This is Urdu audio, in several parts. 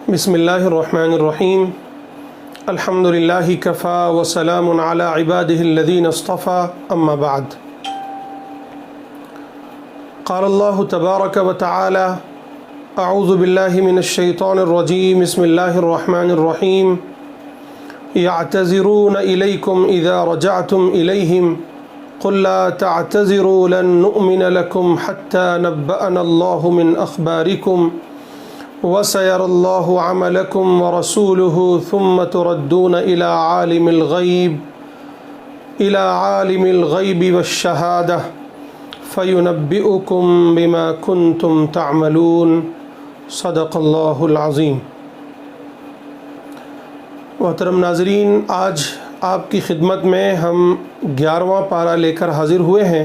بسم اللہ الرحمن الرحیم الحمد للہ کفا وسلام علی عبادہ الذین اصطفى اما بعد قال اللہ تبارک وتعالی اعوذ باللہ من الشیطان الرجیم بسم اللہ الرحمن الرحیم یعتذرون الیکم اذا رجعتم الیہم قل لا تعتذروا لن نؤمن لکم حتی نبأنا اللہ من اخبارکم وَسَيَرَى اللَّهُ عَمَلَكُمْ وَرَسُولُهُ ثُمَّ تُرَدُّونَ إِلَى عَالِمِ الْغَيْبِ وَالشَّهَادَةِ فَيُنَبِّئُكُمْ بِمَا كُنْتُمْ تَعْمَلُونَ صدق اللہ العظیم۔ محترم ناظرین، آج آپ کی خدمت میں ہم 11واں پارہ لے کر حاضر ہوئے ہیں۔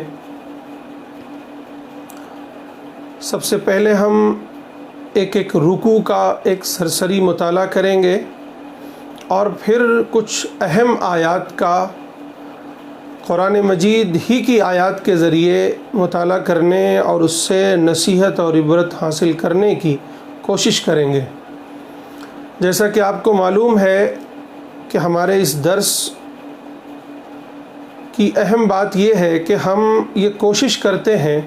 سب سے پہلے ہم ایک رکوع کا ایک سرسری مطالعہ کریں گے اور پھر کچھ اہم آیات کا قرآن مجید ہی کی آیات کے ذریعے مطالعہ کرنے اور اس سے نصیحت اور عبرت حاصل کرنے کی کوشش کریں گے۔ جیسا کہ آپ کو معلوم ہے کہ ہمارے اس درس کی اہم بات یہ ہے کہ ہم یہ کوشش کرتے ہیں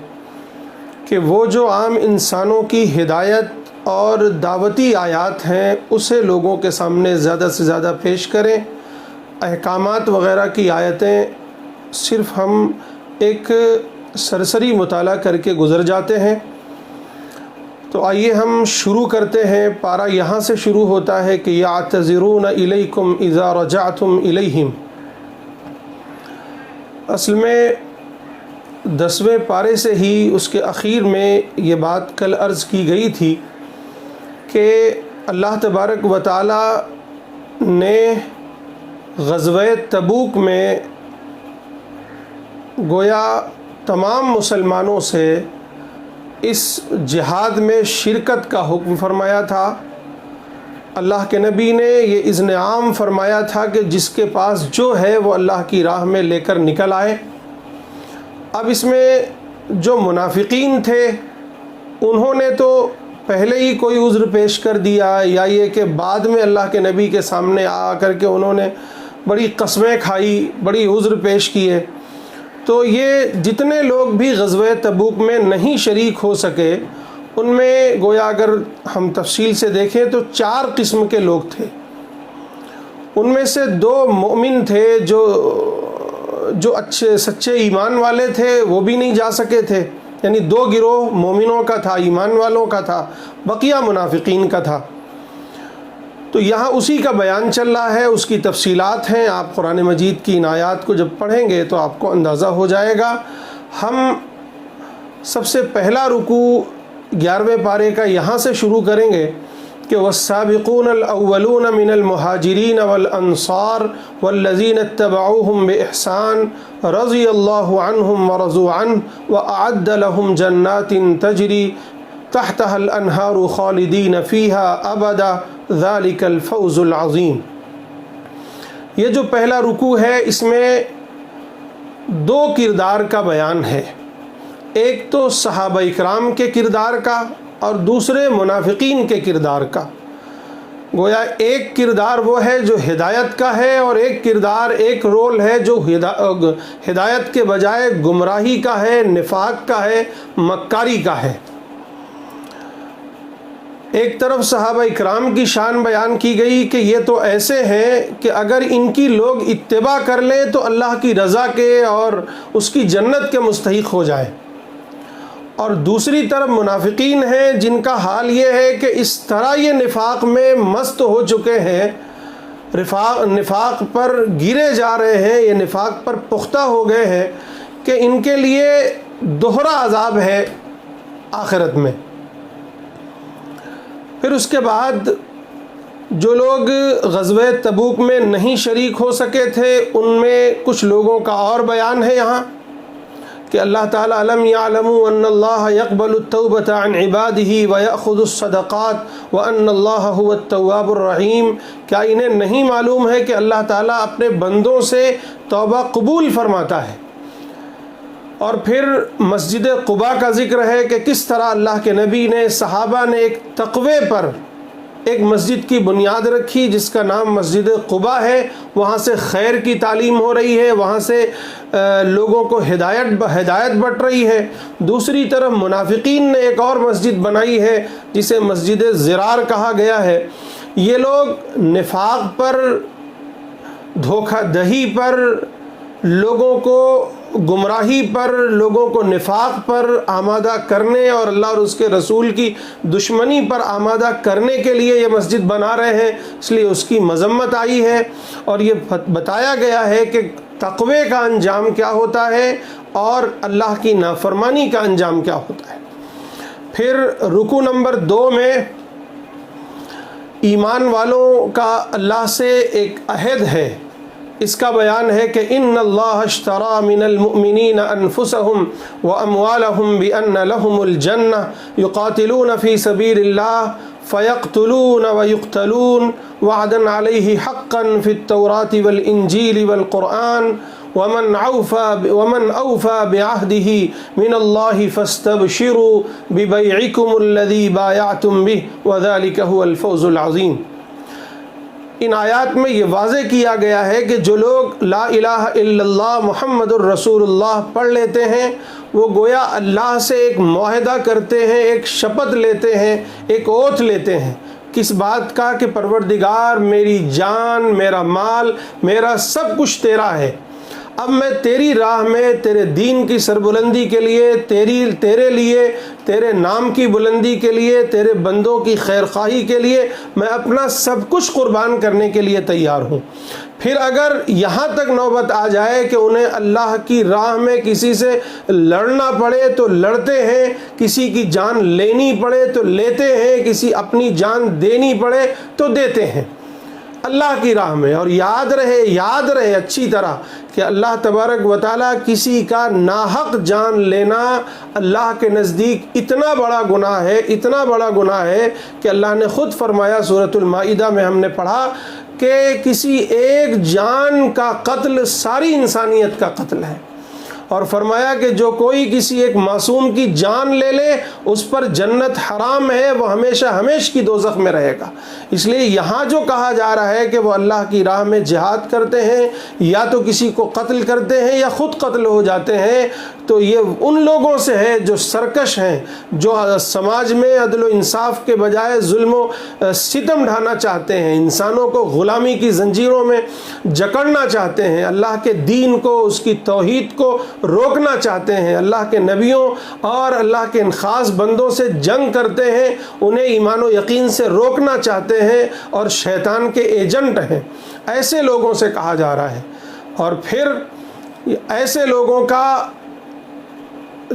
کہ وہ جو عام انسانوں کی ہدایت اور دعوتی آیات ہیں اسے لوگوں کے سامنے زیادہ سے زیادہ پیش کریں۔ احکامات وغیرہ کی آیتیں صرف ہم ایک سرسری مطالعہ کر کے گزر جاتے ہیں۔ تو آئیے ہم شروع کرتے ہیں۔ پارہ یہاں سے شروع ہوتا ہے کہ یعتذرون الیکم اذا رجعتم الیہم۔ اصل میں 10ویں پارے سے ہی اس کے اخیر میں یہ بات کل عرض کی گئی تھی کہ اللہ تبارک و تعالی نے غزوہ تبوک میں گویا تمام مسلمانوں سے اس جہاد میں شرکت کا حکم فرمایا تھا۔ اللہ کے نبی نے یہ اذن عام فرمایا تھا کہ جس کے پاس جو ہے وہ اللہ کی راہ میں لے کر نکل آئے۔ اب اس میں جو منافقین تھے انہوں نے تو پہلے ہی کوئی عذر پیش کر دیا، یا یہ کہ بعد میں اللہ کے نبی کے سامنے آ کر کے انہوں نے بڑی قسمیں کھائی، بڑی عذر پیش کیے۔ تو یہ جتنے لوگ بھی غزوہ تبوک میں نہیں شریک ہو سکے ان میں گویا اگر ہم تفصیل سے دیکھیں تو 4 قسم کے لوگ تھے۔ ان میں سے 2 مومن تھے جو اچھے سچے ایمان والے تھے، وہ بھی نہیں جا سکے تھے، یعنی 2 گروہ مومنوں کا تھا، ایمان والوں کا تھا، بقیہ منافقین کا تھا۔ تو یہاں اسی کا بیان چل رہا ہے، اس کی تفصیلات ہیں۔ آپ قرآن مجید کی ان آیات کو جب پڑھیں گے تو آپ کو اندازہ ہو جائے گا۔ ہم سب سے پہلا رکوع 11ویں پارے کا یہاں سے شروع کریں گے کہ والسابقون الاولون من المہاجرین والانصار والذین اتبعوهم بإحسان رضی اللہ عنہم ورضوا عنہ وأعد لهم جنات تجری تحتها الانہار خالدین فیہا ابدا ذلک الفوز العظیم۔ یہ جو پہلا رکوع ہے اس میں 2 کردار کا بیان ہے، ایک تو صحابہ اکرام کے کردار کا اور دوسرے منافقین کے کردار کا۔ گویا ایک کردار وہ ہے جو ہدایت کا ہے اور ایک کردار، ایک رول ہے جو ہدایت کے بجائے گمراہی کا ہے، نفاق کا ہے، مکاری کا ہے۔ ایک طرف صحابہ اکرام کی شان بیان کی گئی کہ یہ تو ایسے ہیں کہ اگر ان کی لوگ اتباع کر لیں تو اللہ کی رضا کے اور اس کی جنت کے مستحق ہو جائے، اور دوسری طرف منافقین ہیں جن کا حال یہ ہے کہ اس طرح یہ نفاق میں مست ہو چکے ہیں، نفاق پر گرے جا رہے ہیں، یہ نفاق پر پختہ ہو گئے ہیں کہ ان کے لیے دوہرا عذاب ہے آخرت میں۔ پھر اس کے بعد جو لوگ غزوہ تبوک میں نہیں شریک ہو سکے تھے ان میں کچھ لوگوں کا اور بیان ہے یہاں کہ اللہ تعالیٰ علم یعلموا ان اللہ یقبل التوبۃ عن عبادہ ویأخذ الصدقات وان اللہ هو التواب الرحیم۔ کیا انہیں نہیں معلوم ہے کہ اللہ تعالیٰ اپنے بندوں سے توبہ قبول فرماتا ہے؟ اور پھر مسجد قباء کا ذکر ہے کہ کس طرح اللہ کے نبی نے، صحابہ نے ایک تقوی پر ایک مسجد کی بنیاد رکھی جس کا نام مسجد قباء ہے، وہاں سے خیر کی تعلیم ہو رہی ہے، وہاں سے لوگوں کو ہدایت بٹ رہی ہے۔ دوسری طرف منافقین نے ایک اور مسجد بنائی ہے جسے مسجد زرار کہا گیا ہے۔ یہ لوگ نفاق پر، دھوکہ دہی پر، لوگوں کو گمراہی پر، لوگوں کو نفاق پر آمادہ کرنے اور اللہ اور اس کے رسول کی دشمنی پر آمادہ کرنے کے لیے یہ مسجد بنا رہے ہیں، اس لیے اس کی مذمت آئی ہے اور یہ بتایا گیا ہے کہ تقوی کا انجام کیا ہوتا ہے اور اللہ کی نافرمانی کا انجام کیا ہوتا ہے۔ پھر رکوع نمبر 2 میں ایمان والوں کا اللہ سے ایک عہد ہے، اس کا بیان ہے کہ ان اللہ اشترى من المؤمنین انفسهم واموالهم بان لهم الجنہ یقاتلون فی سبیل اللہ فیقتلون ویقتلون وعدا علیہ حقا فی التوراة والانجیل والقرآن ومن اوفى بعہدہ من اللہ فاستبشروا ببیعکم الذی بایعتم بہ وذلک هو الفوز العظیم۔ ان آیات میں یہ واضح کیا گیا ہے کہ جو لوگ لا الہ الا اللہ محمد الرسول اللہ پڑھ لیتے ہیں وہ گویا اللہ سے ایک معاہدہ کرتے ہیں، ایک شپت لیتے ہیں، ایک اوتھ لیتے ہیں۔ کس بات کا؟ کہ پروردگار میری جان، میرا مال، میرا سب کچھ تیرا ہے، اب میں تیری راہ میں تیرے دین کی سربلندی کے لیے، تیرے لیے، تیرے نام کی بلندی کے لیے، تیرے بندوں کی خیر خواہی کے لیے میں اپنا سب کچھ قربان کرنے کے لیے تیار ہوں۔ پھر اگر یہاں تک نوبت آ جائے کہ انہیں اللہ کی راہ میں کسی سے لڑنا پڑے تو لڑتے ہیں، کسی کی جان لینی پڑے تو لیتے ہیں، کسی اپنی جان دینی پڑے تو دیتے ہیں اللہ کی راہ میں۔ اور یاد رہے اچھی طرح کہ اللہ تبارک و تعالیٰ کسی کا ناحق جان لینا اللہ کے نزدیک اتنا بڑا گناہ ہے کہ اللہ نے خود فرمایا، سورۃ المائدہ میں ہم نے پڑھا کہ کسی ایک جان کا قتل ساری انسانیت کا قتل ہے، اور فرمایا کہ جو کوئی کسی ایک معصوم کی جان لے لے اس پر جنت حرام ہے، وہ ہمیشہ کی دوزخ میں رہے گا۔ اس لیے یہاں جو کہا جا رہا ہے کہ وہ اللہ کی راہ میں جہاد کرتے ہیں یا تو کسی کو قتل کرتے ہیں یا خود قتل ہو جاتے ہیں، تو یہ ان لوگوں سے ہے جو سرکش ہیں، جو سماج میں عدل و انصاف کے بجائے ظلم و ستم ڈھانا چاہتے ہیں، انسانوں کو غلامی کی زنجیروں میں جکڑنا چاہتے ہیں، اللہ کے دین کو، اس کی توحید کو روکنا چاہتے ہیں، اللہ کے نبیوں اور اللہ کے ان خاص بندوں سے جنگ کرتے ہیں، انہیں ایمان و یقین سے روکنا چاہتے ہیں اور شیطان کے ایجنٹ ہیں۔ ایسے لوگوں سے کہا جا رہا ہے۔ اور پھر ایسے لوگوں کا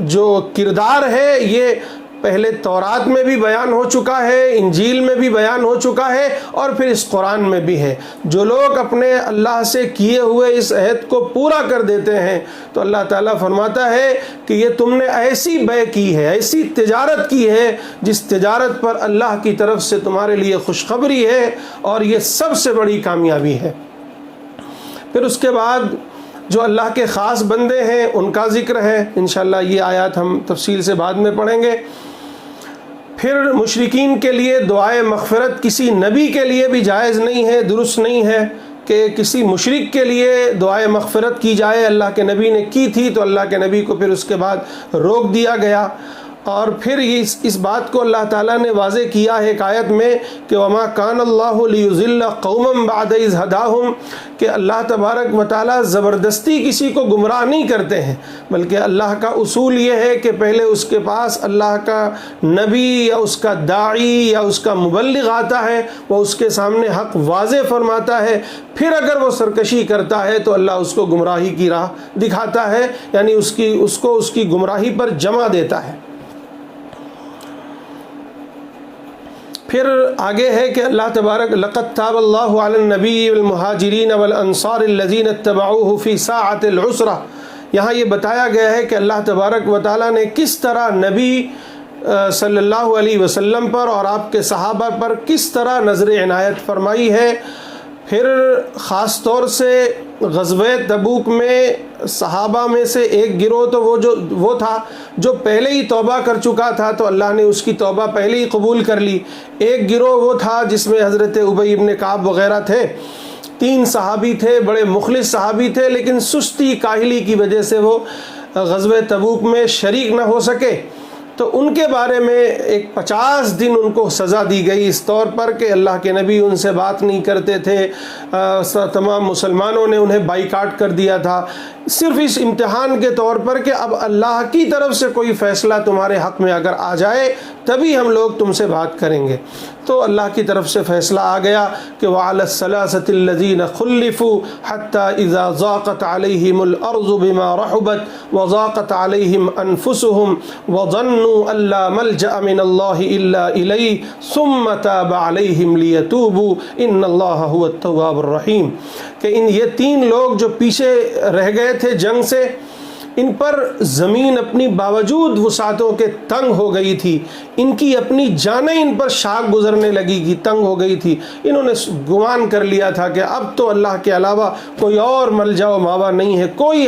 جو کردار ہے یہ پہلے تورات میں بھی بیان ہو چکا ہے، انجیل میں بھی بیان ہو چکا ہے اور پھر اس قرآن میں بھی ہے۔ جو لوگ اپنے اللہ سے کیے ہوئے اس عہد کو پورا کر دیتے ہیں تو اللہ تعالیٰ فرماتا ہے کہ یہ تم نے ایسی بے کی ہے، ایسی تجارت کی ہے جس تجارت پر اللہ کی طرف سے تمہارے لیے خوشخبری ہے، اور یہ سب سے بڑی کامیابی ہے۔ پھر اس کے بعد جو اللہ کے خاص بندے ہیں ان کا ذکر ہے، انشاءاللہ یہ آیات ہم تفصیل سے بعد میں پڑھیں گے۔ پھر مشرکین کے لیے دعائے مغفرت کسی نبی کے لیے بھی جائز نہیں ہے، درست نہیں ہے کہ کسی مشرک کے لیے دعائے مغفرت کی جائے۔ اللہ کے نبی نے کی تھی تو اللہ کے نبی کو پھر اس کے بعد روک دیا گیا۔ اور پھر اس بات کو اللہ تعالیٰ نے واضح کیا ہے ایک آیت میں کہ وَمَا كَانَ اللَّهُ لِيُضِلَّ قَوْمًا بَعْدَ إِذْ هَدَاهُمْ، کہ اللہ تبارک و تعالیٰ زبردستی کسی کو گمراہ نہیں کرتے ہیں، بلکہ اللہ کا اصول یہ ہے کہ پہلے اس کے پاس اللہ کا نبی یا اس کا داعی یا اس کا مبلغ آتا ہے، وہ اس کے سامنے حق واضح فرماتا ہے، پھر اگر وہ سرکشی کرتا ہے تو اللہ اس کو گمراہی کی راہ دکھاتا ہے، یعنی اس کو اس کی گمراہی پر جمع دیتا ہے۔ پھر آگے ہے کہ اللہ تبارک لقد تاب اللہ علی النبی والمہاجرین والانصار الذین اتبعوه فی ساعۃ العسرہ، یہاں یہ بتایا گیا ہے کہ اللہ تبارک و تعالیٰ نے کس طرح نبی صلی اللہ علیہ وسلم پر اور آپ کے صحابہ پر کس طرح نظر عنایت فرمائی ہے۔ پھر خاص طور سے غزوہ تبوک میں صحابہ میں سے ایک گروہ تو وہ تھا جو پہلے ہی توبہ کر چکا تھا، تو اللہ نے اس کی توبہ پہلے ہی قبول کر لی۔ ایک گروہ وہ تھا جس میں حضرت ابی ابن کعب وغیرہ تھے، 3 صحابی تھے، بڑے مخلص صحابی تھے، لیکن سستی کاہلی کی وجہ سے وہ غزوہ تبوک میں شریک نہ ہو سکے۔ تو ان کے بارے میں ایک 50 دن ان کو سزا دی گئی، اس طور پر کہ اللہ کے نبی ان سے بات نہیں کرتے تھے، تمام مسلمانوں نے انہیں بائیکاٹ کر دیا تھا، صرف اس امتحان کے طور پر کہ اب اللہ کی طرف سے کوئی فیصلہ تمہارے حق میں اگر آ جائے تبھی ہم لوگ تم سے بات کریں گے۔ تو اللہ کی طرف سے فیصلہ آ گیا کہ وَعَلَى الثَّلَاثَةِ الَّذِينَ خُلِّفُوا حَتَّى إِذَا ضَاقَتْ عَلَيْهِمُ الْأَرْضُ بِمَا رَحُبَتْ وَضَاقَتْ عَلَيْهِمْ أَنفُسُهُمْ وَظَنُّوا أَن لَّا مَلْجَأَ مِنَ اللَّهِ إِلَّا إِلَيْهِ ثُمَّ تَابَ عَلَيْهِمْ لِيَتُوبُوا إِنَّ اللَّهَ هُوَ التَّوَّابُ الرَّحِيمُ کہ یہ 3 لوگ جو پیچھے رہ گئے تھے جنگ سے، ان پر زمین اپنی باوجود وسعتوں کے تنگ ہو گئی تھی، ان کی اپنی جانیں ان پر شاک گزرنے لگی کی تنگ ہو گئی تھی۔ انہوں نے گمان کر لیا تھا کہ اب تو اللہ کے علاوہ کوئی اور ملجا و ماوا نہیں ہے، کوئی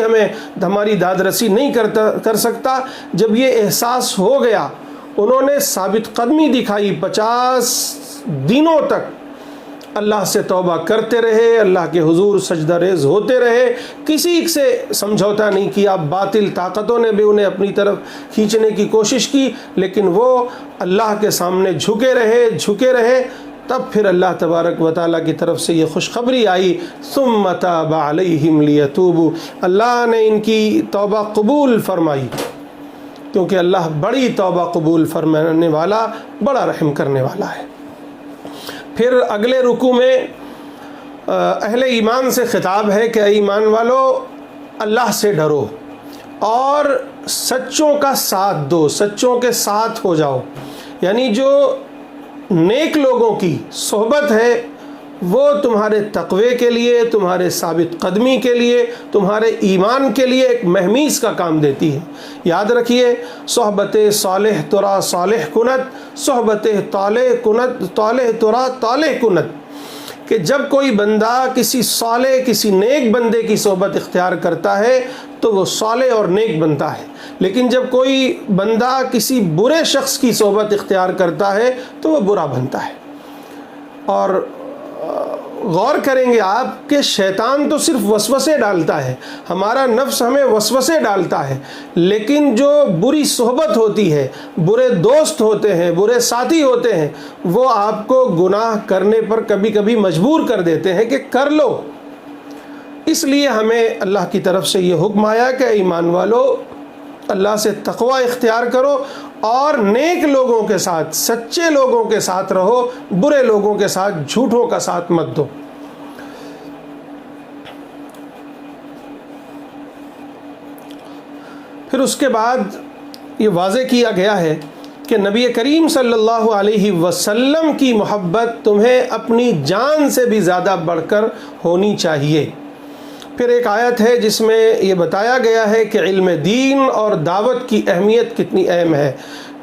ہماری داد رسی نہیں کر سکتا۔ جب یہ احساس ہو گیا، انہوں نے ثابت قدمی دکھائی، 50 دنوں تک اللہ سے توبہ کرتے رہے، اللہ کے حضور سجدہ ریز ہوتے رہے، کسی سے سمجھوتا نہیں کیا، باطل طاقتوں نے بھی انہیں اپنی طرف کھینچنے کی کوشش کی، لیکن وہ اللہ کے سامنے جھکے رہے۔ تب پھر اللہ تبارک و تعالیٰ کی طرف سے یہ خوشخبری آئی، ثم تاب علیہم لیتوبوا، اللہ نے ان کی توبہ قبول فرمائی، کیونکہ اللہ بڑی توبہ قبول فرمانے والا، بڑا رحم کرنے والا ہے۔ پھر اگلے رکوع میں اہل ایمان سے خطاب ہے کہ اے ایمان والو، اللہ سے ڈرو اور سچوں کا ساتھ دو، سچوں کے ساتھ ہو جاؤ، یعنی جو نیک لوگوں کی صحبت ہے وہ تمہارے تقوی کے لیے، تمہارے ثابت قدمی کے لیے، تمہارے ایمان کے لیے ایک مہمیز کا کام دیتی ہے۔ یاد رکھیے، صحبت صالح ترا صالح کنت، صحبت طالح کنت طالح ترا طالح کنت، کہ جب کوئی بندہ کسی نیک بندے کی صحبت اختیار کرتا ہے تو وہ صالح اور نیک بنتا ہے، لیکن جب کوئی بندہ کسی برے شخص کی صحبت اختیار کرتا ہے تو وہ برا بنتا ہے۔ اور غور کریں گے آپ کہ شیطان تو صرف وسوسے ڈالتا ہے، ہمارا نفس ہمیں وسوسے ڈالتا ہے، لیکن جو بری صحبت ہوتی ہے، برے دوست ہوتے ہیں، برے ساتھی ہوتے ہیں، وہ آپ کو گناہ کرنے پر کبھی کبھی مجبور کر دیتے ہیں کہ کر لو۔ اس لیے ہمیں اللہ کی طرف سے یہ حکم آیا کہ ایمان والو، اللہ سے تقوی اختیار کرو اور نیک لوگوں کے ساتھ، سچے لوگوں کے ساتھ رہو، برے لوگوں کے ساتھ، جھوٹوں کا ساتھ مت دو۔ پھر اس کے بعد یہ واضح کیا گیا ہے کہ نبی کریم صلی اللہ علیہ وسلم کی محبت تمہیں اپنی جان سے بھی زیادہ بڑھ کر ہونی چاہیے۔ پھر ایک آیت ہے جس میں یہ بتایا گیا ہے کہ علم دین اور دعوت کی اہمیت کتنی اہم ہے،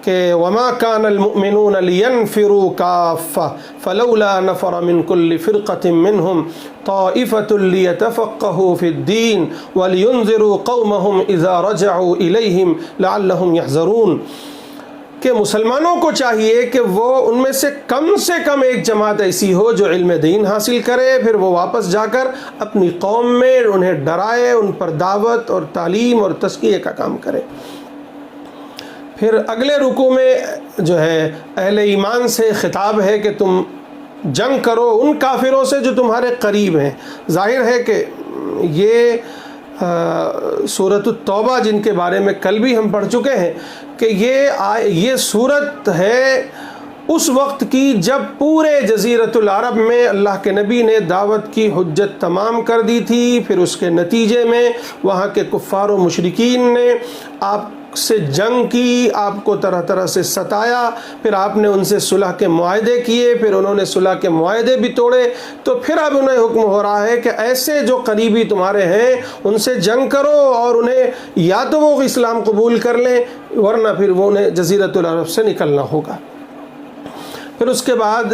کہ وما كان المؤمنون لينفروا كافة فلولا نفر من كل فرقة منهم طائفة ليتفقهوا في الدين ولينذروا قومهم إذا رجعوا إليهم لعلهم يحذرون، کہ مسلمانوں کو چاہیے کہ وہ ان میں سے کم ایک جماعت ایسی ہو جو علم دین حاصل کرے، پھر وہ واپس جا کر اپنی قوم میں انہیں ڈرائے، ان پر دعوت اور تعلیم اور تزکیے کا کام کرے۔ پھر اگلے رکوع میں جو ہے اہل ایمان سے خطاب ہے کہ تم جنگ کرو ان کافروں سے جو تمہارے قریب ہیں۔ ظاہر ہے کہ یہ سورۃ التوبہ جن کے بارے میں کل بھی ہم پڑھ چکے ہیں کہ یہ سورت ہے اس وقت کی جب پورے جزیرۃ العرب میں اللہ کے نبی نے دعوت کی حجت تمام کر دی تھی، پھر اس کے نتیجے میں وہاں کے کفار و مشرکین نے آپ سے جنگ کی، آپ کو طرح طرح سے ستایا، پھر آپ نے ان سے صلح کے معاہدے کیے، پھر انہوں نے صلح کے معاہدے بھی توڑے، تو پھر اب انہیں حکم ہو رہا ہے کہ ایسے جو قریبی تمہارے ہیں ان سے جنگ کرو، اور انہیں یا تو وہ اسلام قبول کر لیں ورنہ پھر وہ انہیں جزیرۃ العرب سے نکلنا ہوگا۔ پھر اس کے بعد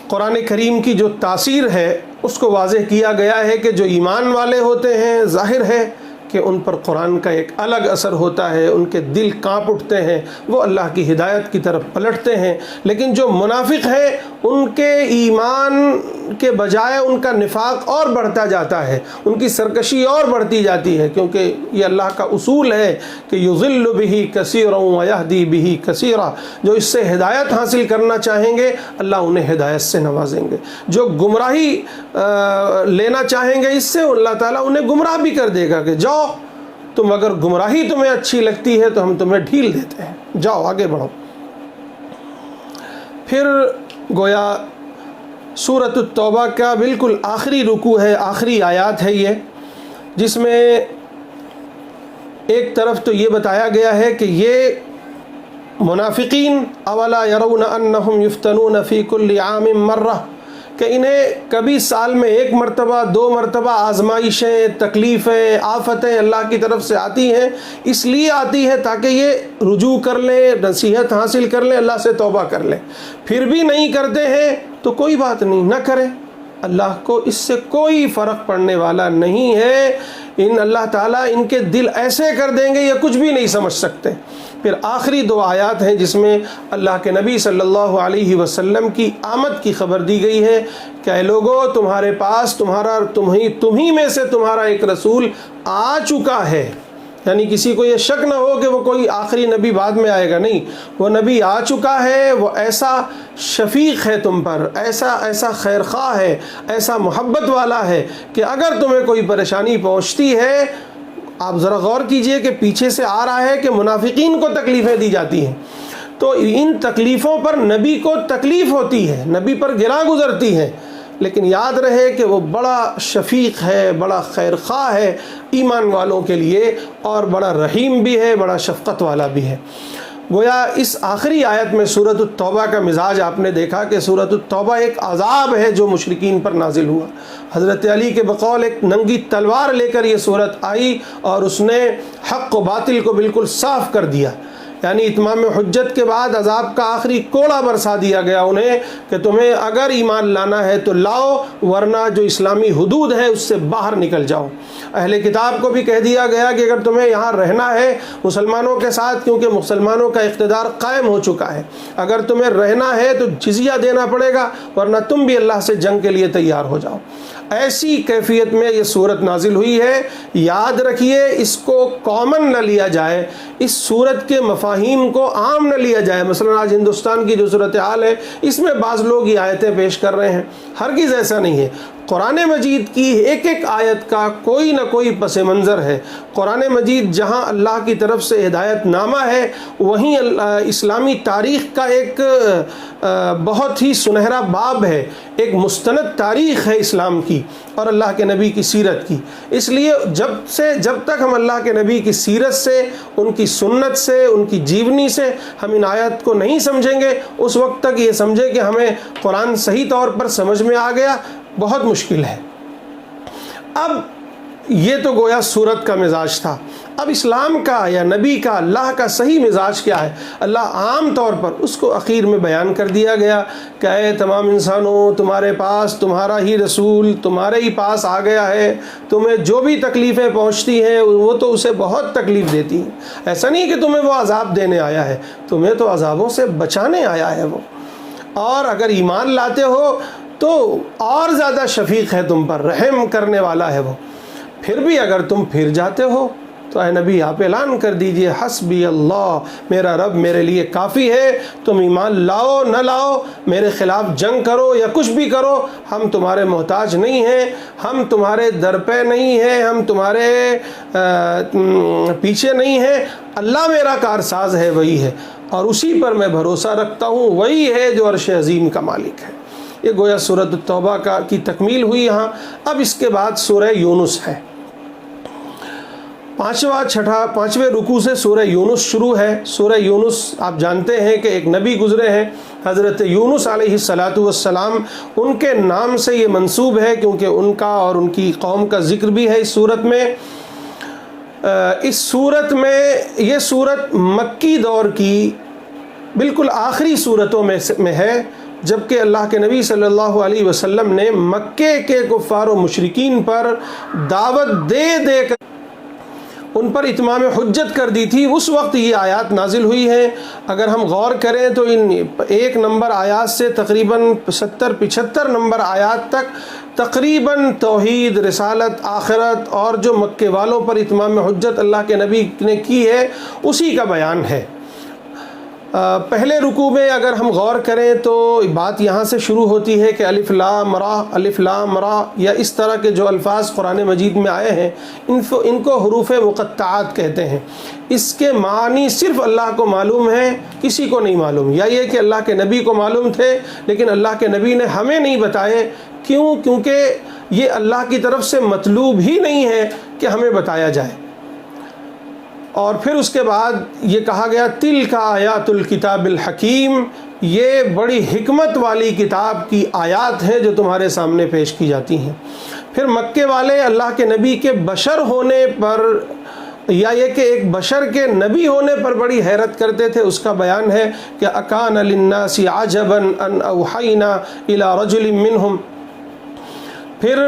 قرآن کریم کی جو تاثیر ہے اس کو واضح کیا گیا ہے کہ جو ایمان والے ہوتے ہیں ظاہر ہے کہ ان پر قرآن کا ایک الگ اثر ہوتا ہے، ان کے دل کانپ اٹھتے ہیں، وہ اللہ کی ہدایت کی طرف پلٹتے ہیں. لیکن جو منافق ہیں ان کے ایمان کے بجائے ان کا نفاق اور بڑھتا جاتا ہے، ان کی سرکشی اور بڑھتی جاتی ہے، کیونکہ یہ اللہ کا اصول ہے کہ یضل بہ کثیرا ویہدی بہ کثیرا. جو اس سے ہدایت حاصل کرنا چاہیں گے اللہ انہیں ہدایت سے نوازیں گے، جو گمراہی لینا چاہیں گے اس سے اللہ تعالیٰ انہیں گمراہ بھی کر دے گا کہ جاؤ تم، اگر گمراہی تمہیں اچھی لگتی ہے تو ہم تمہیں ڈھیل دیتے ہیں، جاؤ آگے بڑھو. پھر گویا سورۃ التوبہ کا بالکل آخری رکوع ہے، آخری آیات ہے یہ، جس میں ایک طرف تو یہ بتایا گیا ہے کہ یہ منافقین اولا یرون انہم یفتنون فی کل عام مرہ، کہ انہیں کبھی سال میں ایک مرتبہ 2 مرتبہ آزمائشیں، تکلیفیں، آفتیں اللہ کی طرف سے آتی ہیں. اس لیے آتی ہے تاکہ یہ رجوع کر لیں، نصیحت حاصل کر لیں، اللہ سے توبہ کر لیں. پھر بھی نہیں کرتے ہیں تو کوئی بات نہیں، نہ کریں، اللہ کو اس سے کوئی فرق پڑنے والا نہیں ہے. اللہ تعالیٰ ان کے دل ایسے کر دیں گے یہ کچھ بھی نہیں سمجھ سکتے. پھر آخری 2 آیات ہیں جس میں اللہ کے نبی صلی اللہ علیہ وسلم کی آمد کی خبر دی گئی ہے کہ اے لوگو تمہارے پاس تمہیں میں سے تمہارا ایک رسول آ چکا ہے. یعنی کسی کو یہ شک نہ ہو کہ وہ کوئی آخری نبی بعد میں آئے گا، نہیں، وہ نبی آ چکا ہے. وہ ایسا شفیق ہے تم پر، ایسا خیر خواہ ہے، ایسا محبت والا ہے کہ اگر تمہیں کوئی پریشانی پہنچتی ہے، آپ ذرا غور کیجئے کہ پیچھے سے آ رہا ہے کہ منافقین کو تکلیفیں دی جاتی ہیں، تو ان تکلیفوں پر نبی کو تکلیف ہوتی ہے، نبی پر گراں گزرتی ہے، لیکن یاد رہے کہ وہ بڑا شفیق ہے، بڑا خیر خواہ ہے ایمان والوں کے لیے، اور بڑا رحیم بھی ہے، بڑا شفقت والا بھی ہے. گویا اس آخری آیت میں سورۃ التوبہ کا مزاج آپ نے دیکھا کہ سورۃ التوبہ ایک عذاب ہے جو مشرکین پر نازل ہوا. حضرت علی کے بقول ایک ننگی تلوار لے کر یہ سورت آئی اور اس نے حق و باطل کو بالکل صاف کر دیا. یعنی اتمام حجت کے بعد عذاب کا آخری کوڑا برسا دیا گیا انہیں کہ تمہیں اگر ایمان لانا ہے تو لاؤ، ورنہ جو اسلامی حدود ہے اس سے باہر نکل جاؤ. اہل کتاب کو بھی کہہ دیا گیا کہ اگر تمہیں یہاں رہنا ہے مسلمانوں کے ساتھ، کیونکہ مسلمانوں کا اقتدار قائم ہو چکا ہے، اگر تمہیں رہنا ہے تو جزیہ دینا پڑے گا، ورنہ تم بھی اللہ سے جنگ کے لیے تیار ہو جاؤ. ایسی کیفیت میں یہ صورت نازل ہوئی ہے. یاد رکھیے اس کو کامن نہ لیا جائے، اس صورت کے مفاہیم کو عام نہ لیا جائے. مثلا آج ہندوستان کی جو صورتحال ہے اس میں بعض لوگ یہ آیتیں پیش کر رہے ہیں، ہرگز ایسا نہیں ہے. قرآن مجید کی ایک ایک آیت کا کوئی نہ کوئی پس منظر ہے. قرآن مجید جہاں اللہ کی طرف سے ہدایت نامہ ہے، وہیں اسلامی تاریخ کا ایک بہت ہی سنہرا باب ہے، ایک مستند تاریخ ہے اسلام کی اور اللہ کے نبی کی سیرت کی. اس لیے جب تک ہم اللہ کے نبی کی سیرت سے، ان کی سنت سے، ان کی جیونی سے ہم ان آیت کو نہیں سمجھیں گے، اس وقت تک یہ سمجھے کہ ہمیں قرآن صحیح طور پر سمجھ میں آ گیا بہت مشکل ہے. اب یہ تو گویا سورت کا مزاج تھا. اب اسلام کا یا نبی کا، اللہ کا صحیح مزاج کیا ہے؟ اللہ عام طور پر اس کو اخیر میں بیان کر دیا گیا کہ اے تمام انسانوں، تمہارے پاس تمہارا ہی رسول تمہارے ہی پاس آ گیا ہے. تمہیں جو بھی تکلیفیں پہنچتی ہیں وہ تو اسے بہت تکلیف دیتی ہیں. ایسا نہیں کہ تمہیں وہ عذاب دینے آیا ہے، تمہیں تو عذابوں سے بچانے آیا ہے وہ. اور اگر ایمان لاتے ہو تو اور زیادہ شفیق ہے تم پر، رحم کرنے والا ہے وہ. پھر بھی اگر تم پھر جاتے ہو تو اے نبی آپ اعلان کر دیجئے حسبی اللہ، میرا رب میرے لیے کافی ہے. تم ایمان لاؤ نہ لاؤ، میرے خلاف جنگ کرو یا کچھ بھی کرو، ہم تمہارے محتاج نہیں ہیں، ہم تمہارے در پہ نہیں ہیں، ہم تمہارے پیچھے نہیں ہیں. اللہ میرا کارساز ہے، وہی ہے، اور اسی پر میں بھروسہ رکھتا ہوں، وہی ہے جو عرش عظیم کا مالک ہے. یہ گویا سورۃ التوبہ کی تکمیل ہوئی یہاں. اب اس کے بعد سورہ یونس ہے. 5ویں رکوع سے سورہ یونس شروع ہے. سورہ یونس آپ جانتے ہیں کہ ایک نبی گزرے ہیں، حضرت یونس علیہ السلام. ان کے نام سے یہ منسوب ہے کیونکہ ان کا اور ان کی قوم کا ذکر بھی ہے اس صورت میں. اس صورت میں یہ صورت مکی دور کی بالکل آخری صورتوں میں ہے. جبکہ اللہ کے نبی صلی اللہ علیہ وسلم نے مکے کے کفار و مشرکین پر دعوت دے دے کر ان پر اتمام حجت کر دی تھی، اس وقت یہ آیات نازل ہوئی ہیں۔ اگر ہم غور کریں تو ان 1 نمبر آیات سے تقریباً 75 نمبر آیات تک تقریباً توحید، رسالت، آخرت اور جو مکے والوں پر اتمام حجت اللہ کے نبی نے کی ہے اسی کا بیان ہے۔ پہلے رکوع میں اگر ہم غور کریں تو بات یہاں سے شروع ہوتی ہے کہ الف لام را، الف لام را، یا اس طرح کے جو الفاظ قرآن مجید میں آئے ہیں ان کو حروف مقطعات کہتے ہیں۔ اس کے معنی صرف اللہ کو معلوم ہے، کسی کو نہیں معلوم، یا یہ کہ اللہ کے نبی کو معلوم تھے لیکن اللہ کے نبی نے ہمیں نہیں بتائے۔ کیوں؟ کیونکہ یہ اللہ کی طرف سے مطلوب ہی نہیں ہے کہ ہمیں بتایا جائے۔ اور پھر اس کے بعد یہ کہا گیا تلک آیات الکتاب الحکیم، یہ بڑی حکمت والی کتاب کی آیات ہیں جو تمہارے سامنے پیش کی جاتی ہیں۔ پھر مکے والے اللہ کے نبی کے بشر ہونے پر یا یہ کہ ایک بشر کے نبی ہونے پر بڑی حیرت کرتے تھے، اس کا بیان ہے کہ اکان للناس عجبا ان اوحینا الی رجل منہم۔ پھر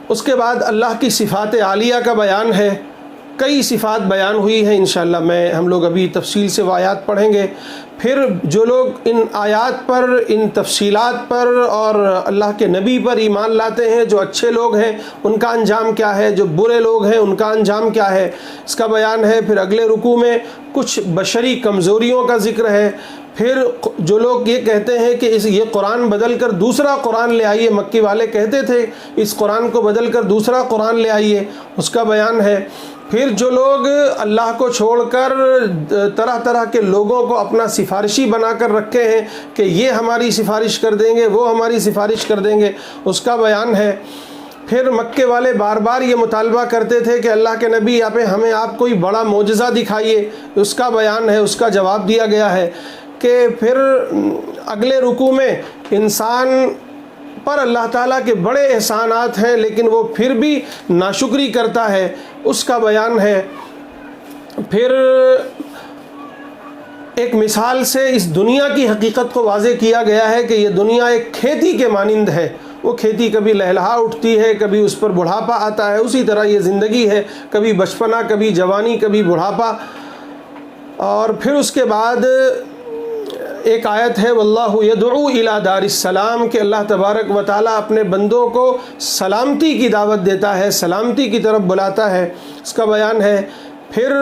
اس کے بعد اللہ کی صفات عالیہ کا بیان ہے، کئی صفات بیان ہوئی ہیں، انشاءاللہ ہم لوگ ابھی تفصیل سے وہ آیات پڑھیں گے۔ پھر جو لوگ ان آیات پر، ان تفصیلات پر اور اللہ کے نبی پر ایمان لاتے ہیں، جو اچھے لوگ ہیں ان کا انجام کیا ہے، جو برے لوگ ہیں ان کا انجام کیا ہے، اس کا بیان ہے۔ پھر اگلے رکوع میں کچھ بشری کمزوریوں کا ذکر ہے۔ پھر جو لوگ یہ کہتے ہیں کہ یہ قرآن بدل کر دوسرا قرآن لے آئیے، مکی والے کہتے تھے اس قرآن کو بدل کر دوسرا قرآن لے آئیے، اس کا بیان ہے۔ پھر جو لوگ اللہ کو چھوڑ کر طرح طرح کے لوگوں کو اپنا سفارشی بنا کر رکھے ہیں کہ یہ ہماری سفارش کر دیں گے، وہ ہماری سفارش کر دیں گے، اس کا بیان ہے۔ پھر مکے والے بار بار یہ مطالبہ کرتے تھے کہ اللہ کے نبی ہمیں آپ کوئی بڑا معجزہ دکھائیے، اس کا بیان ہے، اس کا جواب دیا گیا ہے۔ کہ پھر اگلے رکوع میں انسان پر اللہ تعالیٰ کے بڑے احسانات ہیں لیکن وہ پھر بھی ناشکری کرتا ہے، اس کا بیان ہے۔ پھر ایک مثال سے اس دنیا کی حقیقت کو واضح کیا گیا ہے کہ یہ دنیا ایک کھیتی کے مانند ہے، وہ کھیتی کبھی لہلہا اٹھتی ہے، کبھی اس پر بڑھاپا آتا ہے، اسی طرح یہ زندگی ہے، کبھی بچپنا، کبھی جوانی، کبھی بڑھاپا۔ اور پھر اس کے بعد ایک آیت ہے واللہ یدعو الی دار السلام، کہ اللہ تبارک و تعالیٰ اپنے بندوں کو سلامتی کی دعوت دیتا ہے، سلامتی کی طرف بلاتا ہے، اس کا بیان ہے۔ پھر